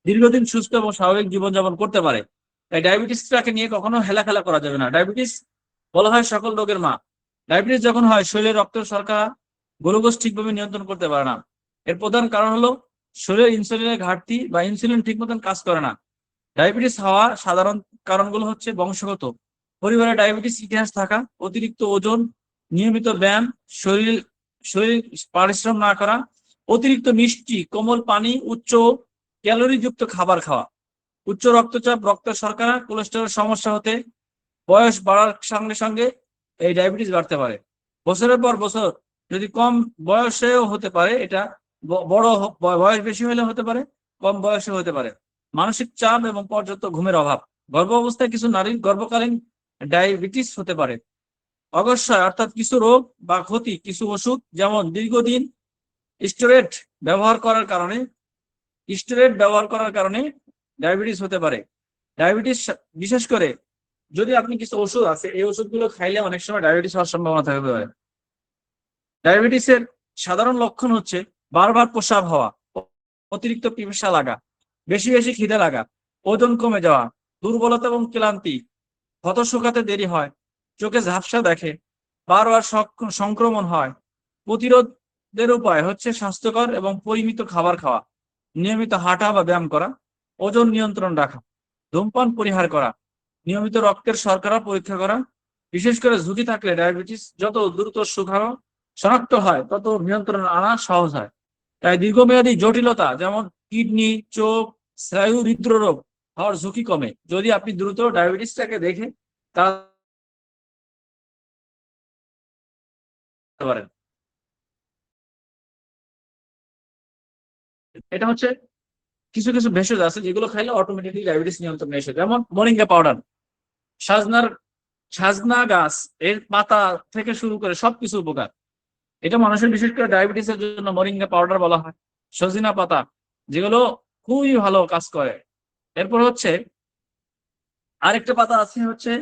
দীর্ঘদিন সুস্থ এবং স্বাভাবিক জীবনযাপন করতে পারে। তাই ডায়াবেটিসটাকে নিয়ে কখনো হেলাখেলা করা যাবে না। ডায়াবেটিস বলা হয় সকল রোগের মা। ডায়াবেটিস যখন হয়, শরীরে রক্তের শর্করা, গ্লুকোজ ঠিকভাবে নিয়ন্ত্রণ করতে পারে না। এর প্রধান কারণ হলো শরীরে ইনসুলিনের ঘাটতি বা ইনসুলিন ঠিক মতন কাজ করে না। ডায়াবেটিস হওয়ার সাধারণ কারণগুলো হচ্ছে বংশগত, পরিবারে ডায়াবেটিস ইতিহাস থাকা, অতিরিক্ত ওজন, নিয়মিত ব্যায়াম, শরীর পরিশ্রম না করা, অতিরিক্ত মিষ্টি, কোমল পানি, উচ্চ ক্যালোরিযুক্ত খাবার খাওয়া, উচ্চ রক্তচাপ, রক্তের শর্করা, কোলেস্টেরল সমস্যা হতে বয়স বাড়ার সঙ্গে সঙ্গে এই ডায়াবেটিস বাড়তে পারে। বছরের পর বছর যদি কম বয়সেও হতে পারে, এটা বয়স বেশি হলে হতে পারে, কম বয়সে হতে পারে। মানসিক চাপ এবং পর্যাপ্ত ঘুমের অভাব, গর্ভ অবস্থায় কিছু নারীর গর্ভকালীন ডায়াবেটিস হতে পারে। অবশ্যই অর্থাৎ কিছু রোগ বা ক্ষতি, কিছু ওষুধ যেমন দীর্ঘদিন স্টেরয়েড ব্যবহার করার কারণে ডায়াবেটিস হতে পারে। ডায়াবেটিস বিশেষ করে যদি আপনি কিছু ওষুধ আছে, এই ওষুধগুলো খাইলে অনেক সময় ডায়াবেটিস হওয়ার সম্ভাবনা থাকতে পারে। ডায়াবেটিসের সাধারণ লক্ষণ হচ্ছে বারবার প্রস্রাব হওয়া, অতিরিক্ত পিপাসা লাগা, বেশি বেশি খিদে লাগা, ওজন কমে যাওয়া, দুর্বলতা এবং ক্লান্তি, ক্ষত শুকাতে দেরি হয়, চোখে ঝাপসা দেখে, বারবার সংক্রমণ হয়। প্রতিরোধের উপায় হচ্ছে স্বাস্থ্যকর এবং পরিমিত খাবার খাওয়া, নিয়মিত হাঁটা বা ব্যায়াম করা, ওজন নিয়ন্ত্রণ রাখা, ধূমপান পরিহার করা, নিয়মিত রক্তের শর্করা পরীক্ষা করা, বিশেষ করে ঝুঁকি থাকলে ডায়াবেটিস যত দ্রুত শনাক্ত হয় তত নিয়ন্ত্রণ আনা সহজ হয়। তাই দীর্ঘমেয়াদী জটিলতা যেমন কিডনি, চোখ, স্নায়ু, হৃদরোগ হওয়ার ঝুঁকি কমে যদি আপনি দ্রুত ডায়াবেটিসটাকে দেখে তা পারেন। এটা হচ্ছে কিছু কিছু ভেষজ আছে যেগুলো খাইলে অটোমেটিকলি ডায়াবেটিস নিয়ন্ত্রণে এসে, যেমন মোরিঙ্গা পাউডার, সাজনা গাছ এর পাতা থেকে শুরু করে সবকিছু উপকার। এটা মানুষের বিশেষ করে ডায়াবেটিসের জন্য মোরিঙ্গা পাউডার বলা হয়। সজিনা পাতা, যেগুলো খুবই ভালো কাজ করে। এরপর হচ্ছে আরেকটা পাতা আছে হচ্ছে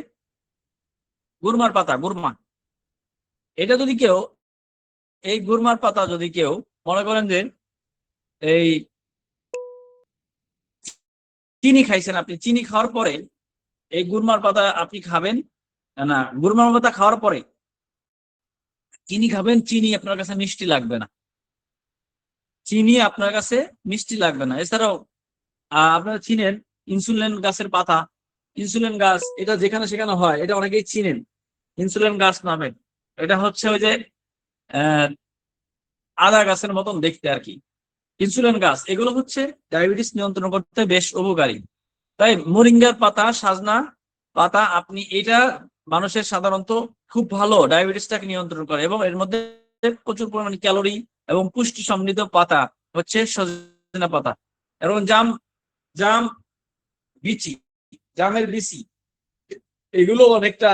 গুরমার পাতা, গুরমা। এটা যদি কেউ, এই গুরমার পাতা যদি কেউ মনে করেন যে এই চিনি খাইছেন, আপনি চিনি খাওয়ার পরে এই গুরমার পাতা আপনি খাবেন, না গুরমার পাতা খাওয়ার পরে চিনি খাবেন, চিনি আপনার কাছে মিষ্টি লাগবে না, চিনি আপনার কাছে মিষ্টি লাগবে না। এছাড়াও আপনারা চিনেন ইনসুলিন গাছের পাতা, ইনসুলিন গাছ এটা যেখানে সেখানে হয়, এটা অনেকেই চিনেন ইনসুলিন গাছ নামে। এটা হচ্ছে ওই যে আদা গাছের মতন দেখতে আর কি। ইনসুলিন গাছ এগুলো হচ্ছে ডায়াবেটিস নিয়ন্ত্রণ করতে বেশ উপকারী। তাই মোরিঙ্গার পাতা, সাজনা পাতা, আপনি এটা মানুষের সাধারণত খুব ভালো ডায়াবেটিসটাকে নিয়ন্ত্রণ করে এবং এর মধ্যে প্রচুর পরিমাণে ক্যালোরি এবং পুষ্টি সমৃদ্ধ পাতা হচ্ছে সজনা পাতা। এবং জাম বিচি, জামের বিচি, এগুলো অনেকটা,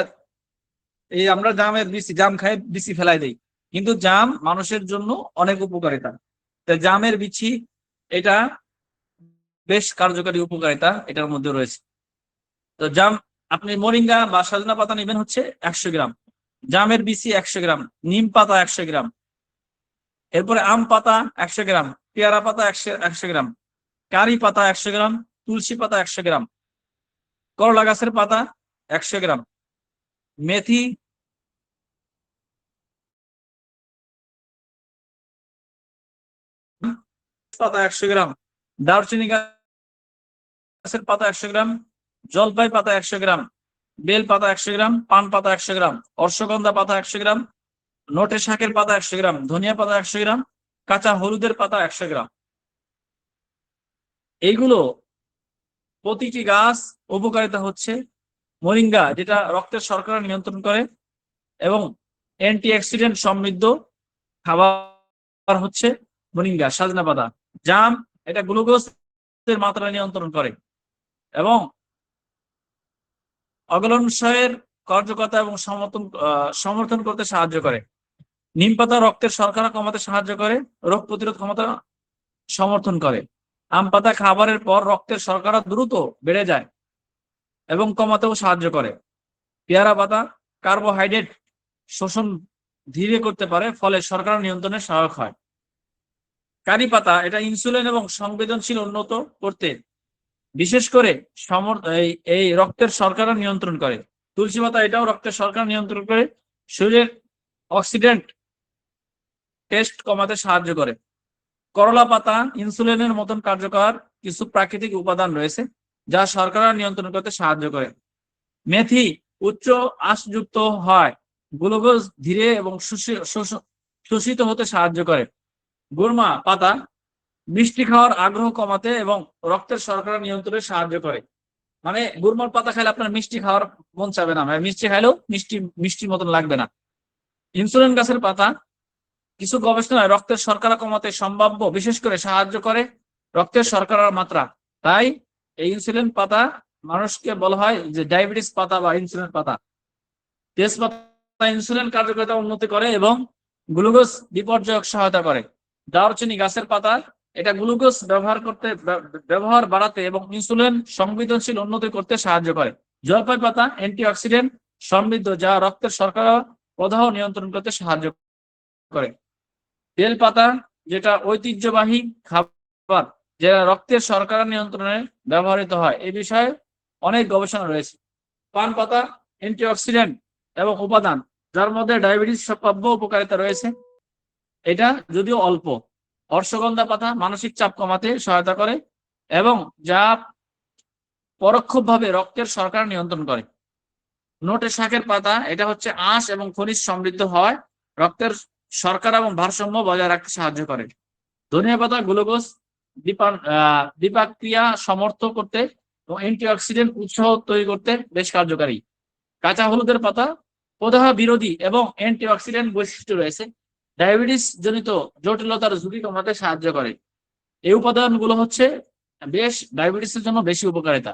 এই আমরা জামের বিচি, জাম খাই বিচি ফেলাই দেই, কিন্তু জাম মানুষের জন্য অনেক উপকারিতা। তাই জামের বিচি এটা বেশ কার্যকারী উপকারিতা এটার মধ্যে রয়েছে। তো জাম, আপনি মোরিঙ্গা বা সজনা পাতা নেবেন হচ্ছে 100 গ্রাম, জামের বিচি 100 গ্রাম, নিম পাতা 100 গ্রাম, এরপরে আম পাতা 100 গ্রাম, পেয়ারা পাতা 100 গ্রাম, কারি পাতা 100 গ্রাম, তুলসী পাতা 100 গ্রাম, করলা গাছের পাতা 100 গ্রাম, মেথি পাতা 100 গ্রাম, দারচিনি গাছের পাতা 100 গ্রাম, জলপাই পাতা 100 গ্রাম, বেল পাতা 100 গ্রাম, পান পাতা 100 গ্রাম, অশ্বগন্ধা পাতা 100 গ্রাম, নোটে শাকের পাতা 100 গ্রাম, ধনিয়া পাতা 100 গ্রাম, কাঁচা হলুদের পাতা 100 গ্রাম। এইগুলো প্রতিটি গাছ উপকারিতা হচ্ছে মোরিঙ্গা যেটা রক্তের শর্করা নিয়ন্ত্রণ করে এবং অ্যান্টিঅক্সিডেন্ট সমৃদ্ধ খাবার হচ্ছে মোরিঙ্গা, সজনা পাতা। জাম এটা গ্লুকোজের মাত্রা নিয়ন্ত্রণ করে এবং অগ্লনশয়ের কার্যকতা এবং সমর্থন করতে সাহায্য করে। নিম পাতা রক্তের শর্করা কমাতে সাহায্য করে, রোগ প্রতিরোধ ক্ষমতা সমর্থন করে। আম পাতা খাবারের পর রক্তের শর্করা দ্রুত বেড়ে যায় এবং কমাতেও সাহায্য করে। পেয়ারা পাতা কার্বোহাইড্রেট শোষণ ধীরে করতে পারে, ফলে শর্করা নিয়ন্ত্রণে সহায়ক হয়। কারি পাতা এটা ইনসুলিন এবং সংবেদনশীল উন্নত করতে, বিশেষ করে এই রক্তের শর্করা নিয়ন্ত্রণ করে। তুলসী পাতা এটাও রক্তের শর্করা নিয়ন্ত্রণ করে, শরীরের অক্সিডেন্ট টেস্ট কমাতে সাহায্য করে। করলা পাতা ইনসুলিনের মতন কার্যকর কিছু প্রাকৃতিক উপাদান রয়েছে যা শর্করা নিয়ন্ত্রণ করতে সাহায্য করে। মেথি উচ্চ আঁশযুক্ত হয়, গ্লুকোজ ধীরে এবং শোষিত হতে সাহায্য করে। গুরমা পাতা মিষ্টি খাওয়ার আগ্রহ কমাতে এবং রক্তের শর্করা নিয়ন্ত্রণে সাহায্য করে। মানে গুরমার পাতা খাইলে আপনার মিষ্টি খাওয়ার মন চাবে না, মিষ্টি খাইলেও মিষ্টির মতন লাগবে না। ইনসুলিন গাছের পাতা কিছু গবেষণায় রক্তের শর্করা কমাতে সম্ভাব্য, বিশেষ করে সাহায্য করে রক্তের শর্করার মাত্রা। তাই এই ইনসুলিন পাতা মানুষকে বলা হয় যে ডায়াবেটিস পাতা বা ইনসুলিন পাতা। তেজপাতা ইনসুলিন কার্যকারিতা উন্নতি করে এবং গ্লুকোজ বিপর্যয়ক সহায়তা করে। দারচিনি গাছের পাতা এটা গ্লুকোজ ব্যবহার বাড়াতে এবং ইনসুলিন সংবেদনশীল উন্নতি করতে সাহায্য করে। জলপাই পাতা অ্যান্টিঅক্সিডেন্ট সমৃদ্ধ, যা রক্তের শর্করা প্রদাহ নিয়ন্ত্রণ করতে সাহায্য করে। বেল পাতা যেটা ঐতিহ্যবাহী খাবার, যেটা রক্তের শর্করা নিয়ন্ত্রণে ব্যবহৃত হয়, এই বিষয়ে অনেক গবেষণা রয়েছে। পান পাতা অ্যান্টিঅক্সিডেন্ট এবং উপাদান, যার মধ্যে ডায়াবেটিস সম্ভাব্য উপকারিতা রয়েছে, এটা যদিও অল্প। অশ্বগন্ধা পাতা মানসিক চাপ কমাতে সহায়তা করে এবং যা পরোক্ষভাবে রক্তের শর্করা নিয়ন্ত্রণ করে। নোটে শাকের পাতা, এটা হচ্ছে আঁশ এবং খনিজ সমৃদ্ধ হয়, রক্তের শর্করা এবং ভারসাম্য বজায় রাখতে সাহায্য করে। ধনিয়া পাতা গ্লুকোজ বিপাক্রিয়া সমর্থন করতে এবং অ্যান্টিঅক্সিডেন্ট উৎসাহ তৈরি করতে বেশ কার্যকারী। কাঁচা হলুদের পাতা প্রদাহ বিরোধী এবং অ্যান্টিঅক্সিডেন্ট বৈশিষ্ট্য রয়েছে, ডায়াবেটিস জনিত জটিলতার ঝুঁকি কমাতে সাহায্য করে। এই উপাদানগুলো হচ্ছে বেশ ডায়াবেটিসের জন্য বেশি উপকারিতা।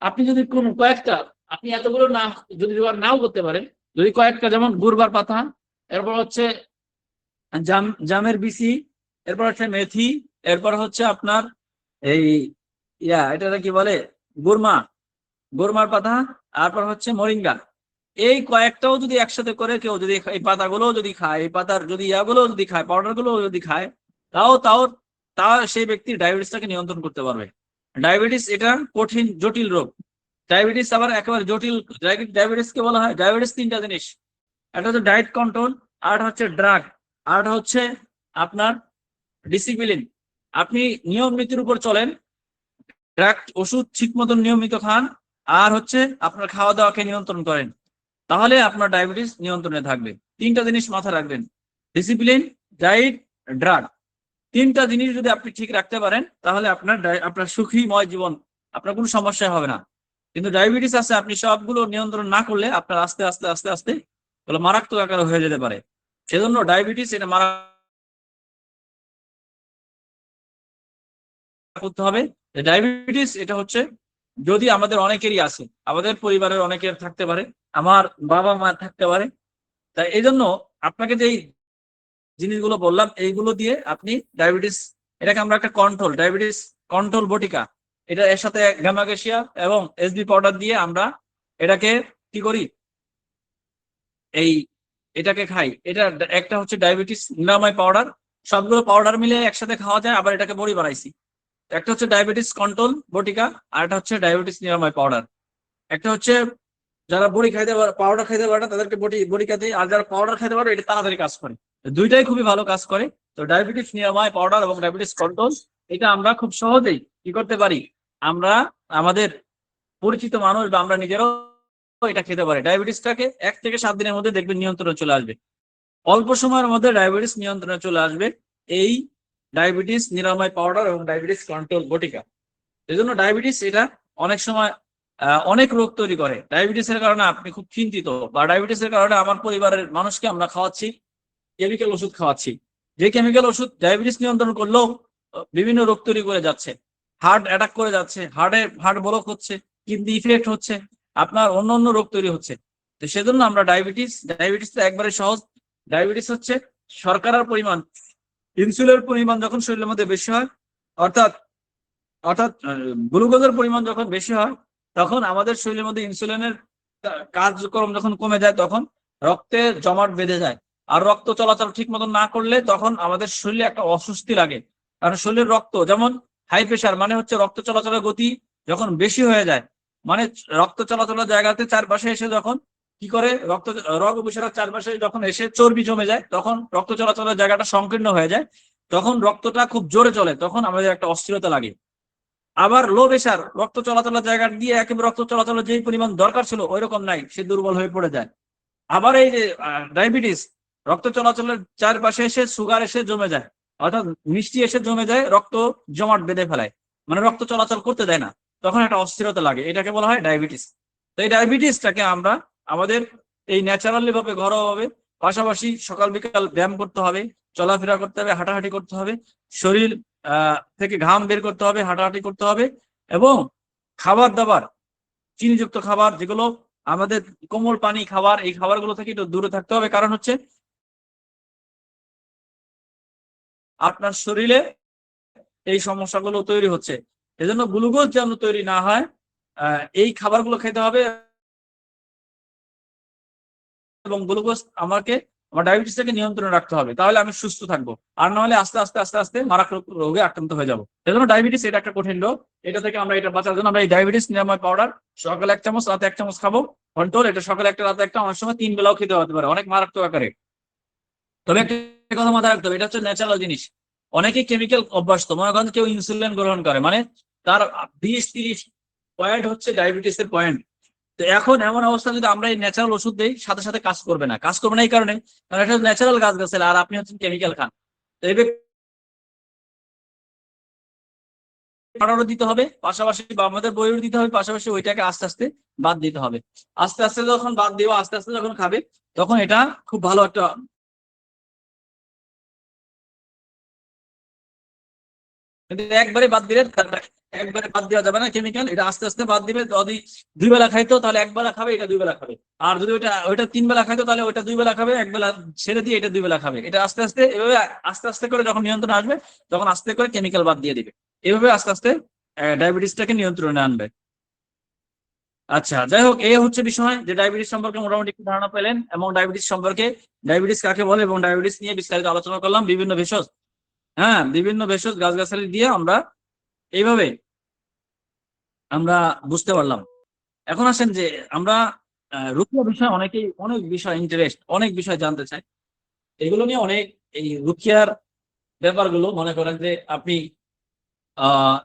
আপনি যদি কোন কয়েকটা, আপনি এতগুলো না যদি নাও করতে পারেন, যদি কয়েকটা, যেমন গুড়বার পাতা, এরপর হচ্ছে জামের বিচি, এরপর হচ্ছে মেথি, এরপর হচ্ছে আপনার এই এটা কি বলে গুরমার পাতা, তারপর হচ্ছে মরিঙ্গা, এই কয়েকটাও যদি একসাথে করে কেউ যদি এই পাতাগুলো যদি খায়, এই পাতার যদি ইয়াগুলো যদি খায়, পাউডার গুলো যদি খায়, তাও তাও তা সেই ব্যক্তির ডায়াবেটিসটাকে নিয়ন্ত্রণ করতে পারবে। ডায়াবেটিস এটা কঠিন জটিল রোগ। ডায়াবেটিস আবার একেবারে জটিল। ডায়াবেটিসকে বলা হয়, ডায়াবেটিস তিনটা জিনিস, একটা হচ্ছে ডায়েট কন্ট্রোল, আর হচ্ছে ড্রাগ, আর হচ্ছে আপনার ডিসিপ্লিন। আপনি নিয়ম নীতির উপর চলেন, ড্রাগ ওষুধ ঠিক মতন নিয়মিত খান, আর হচ্ছে আপনার খাওয়া দাওয়াকে নিয়ন্ত্রণ করেন, তাহলে আপনার ডায়াবেটিস নিয়ন্ত্রণে থাকবে। তিনটা জিনিস মাথায় রাখবেন, ডিসিপ্লিন, ডায়েট, ড্রাগ। তিনটা জিনিস যদি আপনি ঠিক রাখতে পারেন, তাহলে আপনার সুখীময় জীবন, আপনার কোনো সমস্যা হবে না। কিন্তু ডায়াবেটিস আছে, আপনি সবগুলো নিয়ন্ত্রণ না করলে আপনার আস্তে আস্তে আস্তে আস্তে মারাত্মক আকারে হয়ে যেতে পারে। সেজন্য ডায়াবেটিস এটা করতে হবে। ডায়াবেটিস এটা হচ্ছে, যদি আমাদের অনেকেরই আছে, আমাদের পরিবারের অনেকের থাকতে পারে, আমার বাবা মা থাকতে পারে, তাই এই জন্য আপনাকে যে জিনিসগুলো বললাম, এইগুলো দিয়ে আপনি ডায়াবেটিস, এটাকে আমরা একটা কন্ট্রোল, ডায়াবেটিস কন্ট্রোল বটিকা, এটা এর সাথে গ্যামাকেশিয়া এবং এসবি পাউডার দিয়ে আমরা এটাকে কি করি, এটাকে খাই। এটা একটা হচ্ছে ডায়াবেটিস নিরাময় পাউডার, সবগুলো পাউডার মিলে একসাথে খাওয়া যায়, আবার এটাকে বড়ি বানাইছি। একটা হচ্ছে ডায়াবেটিস কন্ট্রোল বটিকা, আর একটা হচ্ছে ডায়াবেটিস নিরাময় পাউডার। একটা হচ্ছে যারা বড়ি খাইতে পারে, পাউডার খাইতে পারে না, তাদেরকে বড়িকা দিই, আর যারা পাউডার খাইতে পারে, এটা তাড়াতাড়ি কাজ করে। দুইটাই খুবই ভালো কাজ করে। তো ডায়াবেটিস নিরাময় পাউডার এবং ডায়াবেটিস কন্ট্রোল, এটা আমরা খুব সহজেই কি করতে পারি, আমরা আমাদের পরিচিত মানুষ বা আমরা নিজেরাও এটা খেতে পারি। ডায়াবেটিসটাকে 1 থেকে 7 দিনের মধ্যে দেখবেন নিয়ন্ত্রণে চলে আসবে। অল্প সময়ের মধ্যে ডায়াবেটিস নিয়ন্ত্রণে চলে আসবে এই ডায়াবেটিস নিরাময় পাউডার এবং ডায়াবেটিস কন্ট্রোল বটিকা। এই জন্য ডায়াবেটিস এটা অনেক সময় অনেক রোগ তৈরি করে। ডায়াবেটিসের কারণে আপনি খুব চিন্তিত, বা ডায়াবেটিসের কারণে আমার পরিবারের মানুষকে আমরা খাওয়াচ্ছি কেমিক্যাল ওষুধ খাওয়াচ্ছি, যে কেমিক্যাল ওষুধ ডায়াবেটিস নিয়ন্ত্রণ করলেও বিভিন্ন রোগ তৈরি করে যাচ্ছে, হার্ট অ্যাটাক করে যাচ্ছে, হার্ট ব্লক হচ্ছে, কিডনি ইফেক্ট হচ্ছে, আপনার অন্য অন্য রোগ তৈরি হচ্ছে। তো সেজন্য আমরা ডায়াবেটিস তো একবারে সহজ। ডায়াবেটিস হচ্ছে শর্করার পরিমাণ, ইনসুলিনের পরিমাণ যখন শরীরের মধ্যে বেশি হয়, অর্থাৎ অর্থাৎ গ্লুকোজের পরিমাণ যখন বেশি হয়, তখন আমাদের শরীরের মধ্যে ইনসুলিনের কার্যক্রম যখন কমে যায়, তখন রক্তে জমাট বেঁধে যায়। আর রক্ত চলাচল ঠিক মতন না করলে তখন আমাদের শরীরে একটা অস্বস্তি লাগে। কারণ শরীরের রক্ত যেমন হাই প্রেশার, মানে হচ্ছে রক্ত চলাচলের গতি যখন বেশি হয়ে যায়, মানে রক্ত চলাচলের জায়গাতে চারপাশে এসে যখন কি করে, রগ উপশাখার চারপাশে যখন এসে চর্বি জমে যায়, তখন রক্ত চলাচলের জায়গাটা সংকীর্ণ হয়ে যায়, তখন রক্তটা খুব জোরে চলে, তখন আমাদের একটা অস্থিরতা লাগে। আবার লো প্রেশার, রক্ত চলাচলের জায়গা দিয়ে একেবারে রক্ত চলাচলের যেই পরিমাণ দরকার ছিল ওই রকম নাই, সে দুর্বল হয়ে পড়ে যায়। আবার এই যে ডায়াবেটিস, রক্ত চলাচলের চারপাশে এসে সুগার এসে জমে যায়, অর্থাৎ মিষ্টি এসে জমে যায়, রক্ত জমাট বেঁধে ফেলায়, মানে রক্ত চলাচল করতে দেয় না, তখন একটা অস্থিরতা লাগে, এটাকে বলা হয় ডায়াবেটিস। তো এই ডায়াবেটিসটাকে আমরা আমাদের এই ন্যাচারালি ভাবে, ঘরোয়া ভাবে, পাশাপাশি সকাল বিকাল ব্যায়াম করতে হবে, চলাফেরা করতে হবে, হাঁটাহাঁটি করতে হবে, শরীর থেকে ঘাম বের করতে হবে, হাঁটাহাঁটি করতে হবে, এবং খাবার দাবার, চিনিযুক্ত খাবার, যেগুলো আমাদের কোমল পানি খাবার, এই খাবারগুলো থেকে একটু দূরে থাকতে হবে। কারণ হচ্ছে আপনার শরীরে এই সমস্যাগুলো তৈরি হচ্ছে, এজন্য গ্লুকোজ যেন তৈরি না হয়, এই খাবারগুলো খেতে হবে। এবং গ্লুকোজ আমার ডায়াবেটিসটাকে নিয়ন্ত্রণে রাখতে হবে, তাহলে আমি সুস্থ থাকবো। আর না হলে আস্তে আস্তে আস্তে আস্তে মারাত্মক রোগে আক্রান্ত হয়ে যাবো। এজন্য ডায়াবেটিস এটা একটা কঠিন রোগ, এটা থেকে আমরা এটা বাঁচার জন্য আমরা এই ডায়াবেটিস নিরাময় পাউডার সকালে 1 চামচ, রাতে 1 চামচ খাবো। কন্ট্রোল, এটা সকালে একটা, রাতে একটা, অনেক সময় 3 বেলাও খেতে হতে পারে, অনেক মারাত্মক আকারে। তবে একটা কথা মাথায় রাখতে হবে, এটা হচ্ছে ন্যাচারাল জিনিস। অনেকে কেমিক্যাল অভ্যস্ত, মনে করেন কেউ ইনসুলিন গ্রহণ করে, মানে তার 20-30 পয়েন্ট হচ্ছে ডায়াবেটিসের পয়েন্ট। তো এখন এমন অবস্থা, যদি আমরা এই ন্যাচারাল ওষুধ দেই সাথে সাথে কাজ করবে না। কাজ করবে না এই কারণে, কারণ এটা ন্যাচারাল গাছ গাছের, আর আপনি হচ্ছেন কেমিক্যাল খান। তো এই অর্ডারও দিতে হবে পাশাপাশি, বা আমাদের বইও দিতে হবে পাশাপাশি, ওইটাকে আস্তে আস্তে বাদ দিতে হবে। আস্তে আস্তে যখন বাদ দিব, আস্তে আস্তে যখন খাবে, তখন এটা খুব ভালো একটা, কিন্তু একবারে বাদ দিলে, একবারে বাদ দেওয়া যাবে না কেমিক্যাল, এটা আস্তে আস্তে বাদ দিবে। যদি 2 বেলা খাইতো তাহলে 1 বেলা খাবে, এটা 2 বেলা খাবে। আর যদি ওইটা 3 বেলা খাইতো তাহলে ওইটা 2 বেলা খাবে, 1 বেলা ছেড়ে দিয়ে এটা 2 বেলা খাবে। এটা আস্তে আস্তে এভাবে আস্তে আস্তে করে যখন নিয়ন্ত্রণ আসবে, তখন আস্তে করে কেমিক্যাল বাদ দিয়ে দিবে। এভাবে আস্তে আস্তে ডায়াবেটিসটাকে নিয়ন্ত্রণে আনবে। আচ্ছা, যাই হোক, এই হচ্ছে বিষয় যে ডায়াবেটিস সম্পর্কে মোটামুটি একটু ধারণা পেলেন, এবং ডায়াবেটিস সম্পর্কে, ডায়াবেটিস কাকে বলে এবং ডায়াবেটিস নিয়ে বিস্তারিত আলোচনা করলাম। বিভিন্ন ভেষজ, হ্যাঁ, বিভিন্ন ভেষজ গাছগাছালি দিয়ে আমরা এইভাবে আমরা বুঝতে পারলাম। এখন আসেন যে আমরা রুকিয়া বিষয়, অনেকেই অনেক বিষয় ইন্টারেস্ট, অনেক বিষয় জানতে চায়। এগুলো নিয়ে অনেক, এই রুকিয়ার ব্যাপারগুলো মনে করেন যে আপনি আহ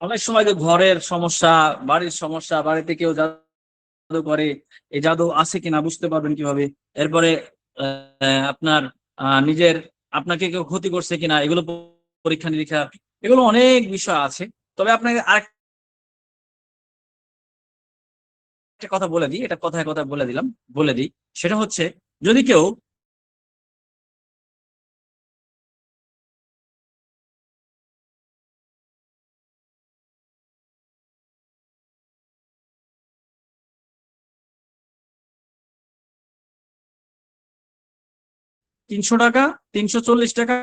অনেক সময় যে ঘরের সমস্যা, বাড়ির সমস্যা, বাড়িতে কেউ জাদু করে, এই জাদু আছে কিনা বুঝতে পারবেন কিভাবে। এরপরে আপনার নিজের, আপনাকে কেউ ক্ষতি করছে কিনা, এগুলো পরীক্ষা নিরীক্ষা, এগুলো অনেক বিষয় আছে। তবে আপনাকে আরেকটা কথা বলে দিই, এটা কথায় কথায় বলে দিলাম, বলে দিই। সেটা হচ্ছে, যদি কেউ 300 টাকা, 340 টাকা,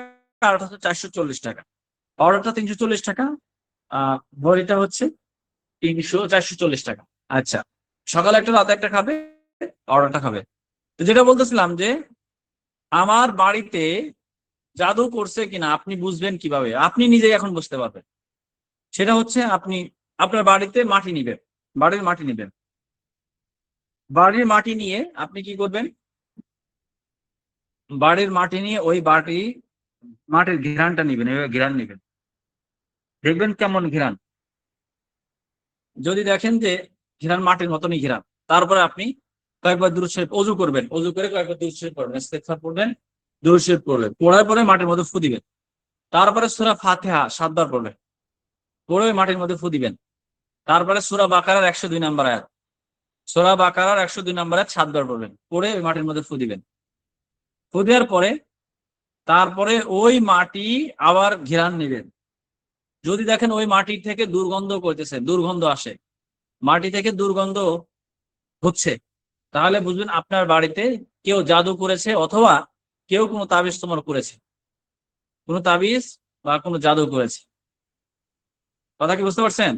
আর 440 টাকা। পাউডারটা 340 টাকা, বড়িটা হচ্ছে 440 টাকা। আচ্ছা, সকালে একটা রাতে একটা খাবে, পাউডারটা খাবে। তো যেটা বলতেছিলাম যে আমার বাড়িতে জাদু করছে কিনা আপনি বুঝবেন কিভাবে, আপনি নিজেই এখন বুঝতে পারবেন। সেটা হচ্ছে, আপনি আপনার বাড়িতে মাটি নিবেন, বাড়ির মাটি নিবেন। বাড়ির মাটি নিয়ে আপনি কি করবেন, বাড়ির মাটি নিয়ে ওই মাটির ঘ্রাণটা নিবেন, এভাবে ঘ্রাণ নিবেন, দেখবেন কেমন ঘ্রাণ। যদি দেখেন যে ঘ্রাণ মাটির মতনই ঘ্রাণ, তারপরে আপনি কয়েকবার দুরূদ শরীফ অজু করবেন, অজু করে কয়েকবার দুরূদ শরীফ পড়বেন, ইস্তেগফার পড়বেন, দুরূদ শরীফ পড়বেন, পড়ার পরে মাটির মধ্যে ফু দিবেন। তারপরে সূরা ফাতিহা 7 বার পড়বেন, পড়ে ওই মাটির মধ্যে ফু দিবেন। তারপরে সূরা বাকারার 102 নম্বর আয়াত, সূরা বাকারার 102 নম্বর আয়াত 7 বার পড়বেন, পড়ে ওই মাটির মধ্যে ফু দিবেন। ফু দেওয়ার পরে তারপরে ওই মাটি আবার ঘ্রাণ নেবেন। যদি দেখেন ওই মাটি থেকে দুর্গন্ধ করতেছে, দুর্গন্ধ আসে, মাটি থেকে দুর্গন্ধ হচ্ছে, তাহলে বুঝবেন আপনার বাড়িতে কেউ জাদু করেছে, অথবা কেউ কোনো তাবিজ তোমার করেছে, কোনো তাবিজ বা কোনো জাদু করেছে। কথা কি বুঝতে পারছেন?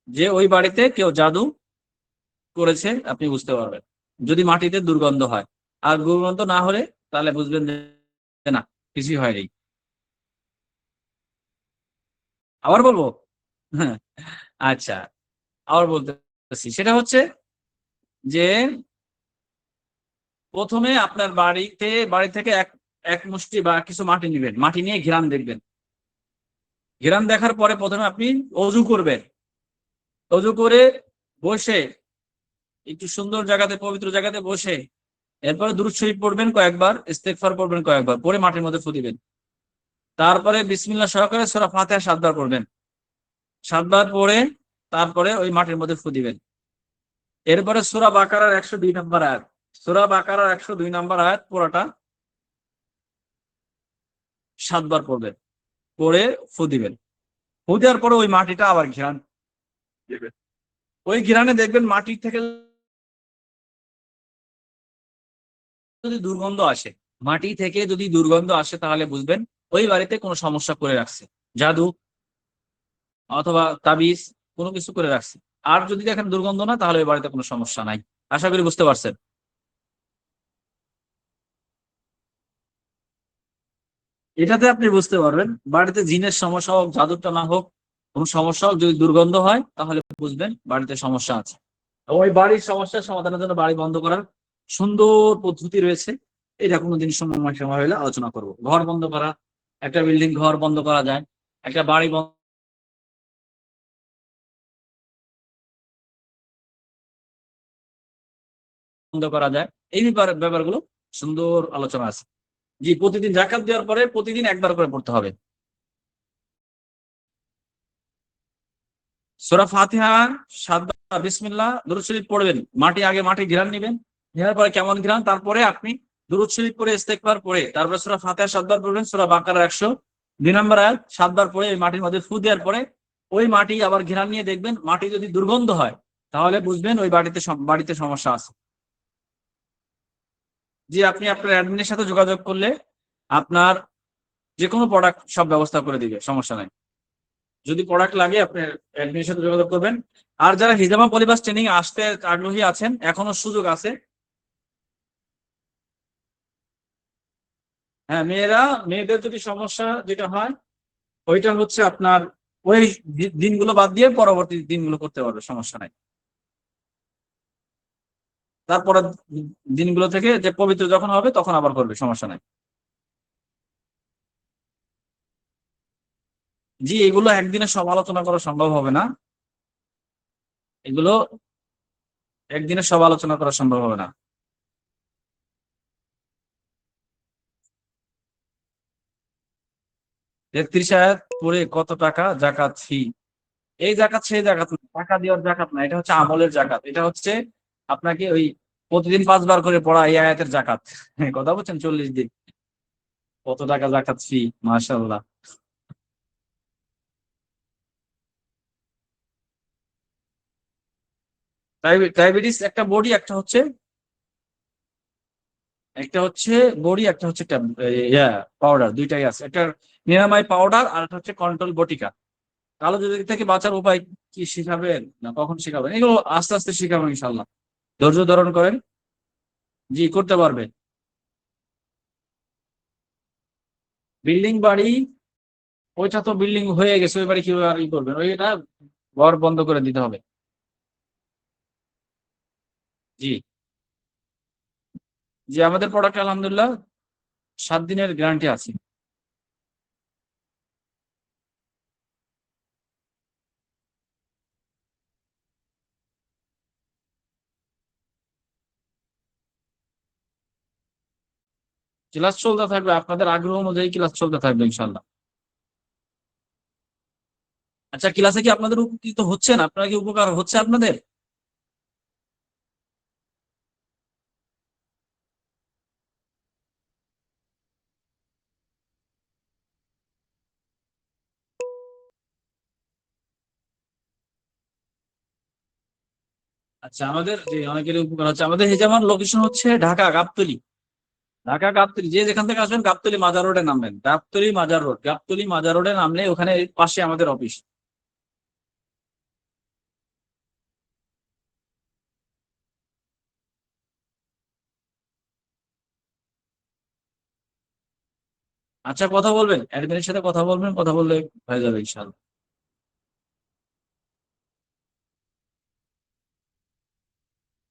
যে ওই বাড়িতে কেউ জাদু করেছে, আপনি বুঝতে পারবেন যদি মাটিতে দুর্গন্ধ হয়। আর দুর্গন্ধ না হলে তাহলে বুঝবেন যে না, কিছুই হয়নি। আবার বলবো? হ্যাঁ, আচ্ছা, আবার বলতেছি। সেটা হচ্ছে যে প্রথমে আপনার বাড়ি থেকে এক এক মুষ্টি বা কিছু মাটি নেবেন, মাটি নিয়ে ঘ্রাণ দেখবেন। ঘ্রাণ দেখার পরে প্রথমে আপনি অজু করবেন, অজু করে বসে একটু সুন্দর জায়গাতে, পবিত্র জায়গাতে বসে, এরপরে দুরূদ শরীফ পড়বেন কয়েকবার, ইস্তেগফার পড়বেন কয়েকবার, পরে মাটির মধ্যে ফু দিবেন। তারপরে বিসমিল্লাহ সহকারে সূরা ফাতিহা 7 বার পড়বেন, 7 বার পড়ে তারপরে ওই মাটির মধ্যে ফু দিবেন। এরপরে সূরা বাকারার 102 নম্বর আয়াত, সূরা বাকারার 102 নম্বর আয়াত পুরোটা 7 বার পড়বেন, পড়ে ফু দিবেন। ফু দেওয়ার পরে ওই মাটিটা আবার ঘ্রাণ দিবেন। ওই ঘ্রাণে দেখবেন মাটির থেকে যদি দুর্গন্ধ আসে, মাটি থেকে যদি দুর্গন্ধ আসে, তাহলে বুঝবেন ওই বাড়িতে কোনো সমস্যা করে রাখছে, জাদু অথবা তাবিজ কোনো কিছু করে রাখছে। আর যদি দেখেন দুর্গন্ধ না, তাহলে ওই বাড়িতে কোনো সমস্যা নাই। আশা করি বুঝতে পারছেন। এটাতে আপনি বুঝতে পারবেন বাড়িতে জিনের সমস্যা হোক, জাদুটা না হোক, কোনো সমস্যা হোক, যদি দুর্গন্ধ হয় তাহলে বুঝবেন বাড়িতে সমস্যা আছে। ওই বাড়ির সমস্যার সমাধানের জন্য বাড়ি বন্ধ করার সুন্দর পদ্ধতি রয়েছে। এটা কোনোদিন সময় হলে আলোচনা করব। ঘর বন্ধ করা, একটা বিল্ডিং ঘর বন্ধ করা যায়, একটা বাড়ি বন্ধ বন্ধ করা যায়, এই ব্যাপারগুলো সুন্দর আলোচনা আছে। জি, প্রতিদিন জাকাত দেওয়ার পরে প্রতিদিন একবার করে পড়তে হবে। সূরা ফাতিহা 7 বার বিসমিল্লাহ দুরূদ শরীফ পড়বেন। আগে মাটি ঘিরান নেবেন, নেওয়ার পরে কেমন ঘিরান, তারপরে আপনি দুরূদ শরীফ পড়ে ইস্তেগফার পড়ে তারপরে সূরা ফাতিহা 7 বার পড়বেন। সূরা বাকারা 102 নম্বর আয়াত 7 বার পড়ে এই মাটির মধ্যে ফু দেওয়ার পরে ওই মাটি আবার ঘিরান নিয়ে দেখবেন, মাটি যদি দুর্গন্ধ হয় তাহলে বুঝবেন ওই বাড়িতে সমস্যা আছে। জি, আপনি আপনার অ্যাডমিনের সাথে যোগাযোগ করলে আপনার যে কোনো প্রোডাক্ট সব ব্যবস্থা করে দিবে, সমস্যা নাই। যদি প্রোডাক্ট লাগে আপনার অ্যাডমিনের সাথে যোগাযোগ করবেন। আর যারা হিজামা পলিবাস ট্রেনিং আসতে আগ্রহী আছেন, এখনো সুযোগ আছে। হ্যাঁ, মেয়েদের যদি সমস্যা যেটা হয় ওইটা হচ্ছে আপনার ওই দিনগুলো বাদ দিয়ে পরবর্তী দিনগুলো করতে পারবে, সমস্যা নাই। তারপরে দিনগুলো থেকে যে পবিত্র যখন হবে তখন আবার করবে, সমস্যা নাই। জি, এগুলো একদিনে সব আলোচনা করা সম্ভব হবে না, এগুলো একদিনে সব আলোচনা করা সম্ভব হবে না। 33 আয়াত পরে কত টাকা জাকাত ফি? এই জাকাত সেই জাকাত না, টাকা দেওয়ার জাকাত না, এটা হচ্ছে আমলের জাকাত। এটা হচ্ছে আপনাকে ওই প্রতিদিন 5 বার করে পড়া এই আয়াতের জাকাত। হ্যাঁ, কথা বলছেন 40 দিন কত টাকা জাকাত ফি, মাশাআল্লাহ। ডায়াবেটিস একটা বডি, একটা হচ্ছে বড়ি, একটা হচ্ছে পাউডার, দুইটাই আছে। একটা নিরাময় পাউডার আর একটা হচ্ছে কন্ট্রোল বটিকা। কালো জিরা থেকে বাঁচার উপায় কি শিখাবেন না কখন শিখাবেন? এগুলো আস্তে আস্তে শিখাবেন ইনশাল্লাহ, ধৈর্য ধারণ করেন। জি, করতে পারবে। বিল্ডিং বাড়ি, ওইটা তো বিল্ডিং হয়ে গেছে, ওই বাড়ি কিভাবে আর ই করবেন? ওইটা ঘর বন্ধ করে দিতে হবে। জি জি, আমাদের প্রোডাক্ট আলহামদুলিল্লাহ 7 দিনের গ্যারান্টি আছে। ক্লাস চলতে থাকবে, আপনাদের আগ্রহ অনুযায়ী ক্লাস চলতে থাকবে ইনশাল্লাহ। আচ্ছা, ক্লাসে কি আপনাদের উপকৃত হচ্ছেন? আপনারা কি উপকার হচ্ছে আপনাদের? আচ্ছা, আমাদের যে অনেকেরই উপকার হচ্ছে। আমাদের হেজামার লোকেশন হচ্ছে ঢাকা গাবতলী। ঢাকা গাবতলী, যে যেখান থেকে আসবেন গাবতলী মাজার রোডে নামবেন। গাবতলী মাজার রোডে নামলে ওখানে পাশে আমাদের অফিস। আচ্ছা, কথা বলবেন অ্যাডমিনের সাথে, কথা বলবেন, কথা বললে হয়ে যাবে ইনশাল্লাহ।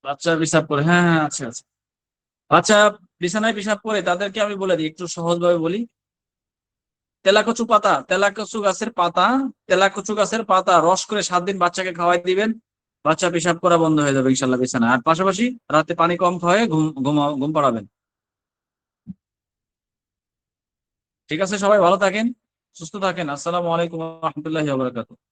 বাচ্চা পেশাব করে, হ্যাঁ হ্যাঁ, আচ্ছা আচ্ছা। বাচ্চা বিছানায় পেশাব করে তাদেরকে আমি বলে দিই, একটু সহজভাবে বলি। তেলাকচু গাছের পাতা রস করে 7 দিন বাচ্চাকে খাওয়াই দিবেন, বাচ্চা পেশাব করা বন্ধ হয়ে যাবে ইনশাল্লাহ বিছানায়। আর পাশাপাশি রাতে পানি কম খাওয়ায় ঘুম পাড়াবেন। ঠিক আছে, সবাই ভালো থাকেন, সুস্থ থাকেন। আসসালামু আলাইকুম ওয়া রাহমাতুল্লাহি ওয়া বারাকাতুহু।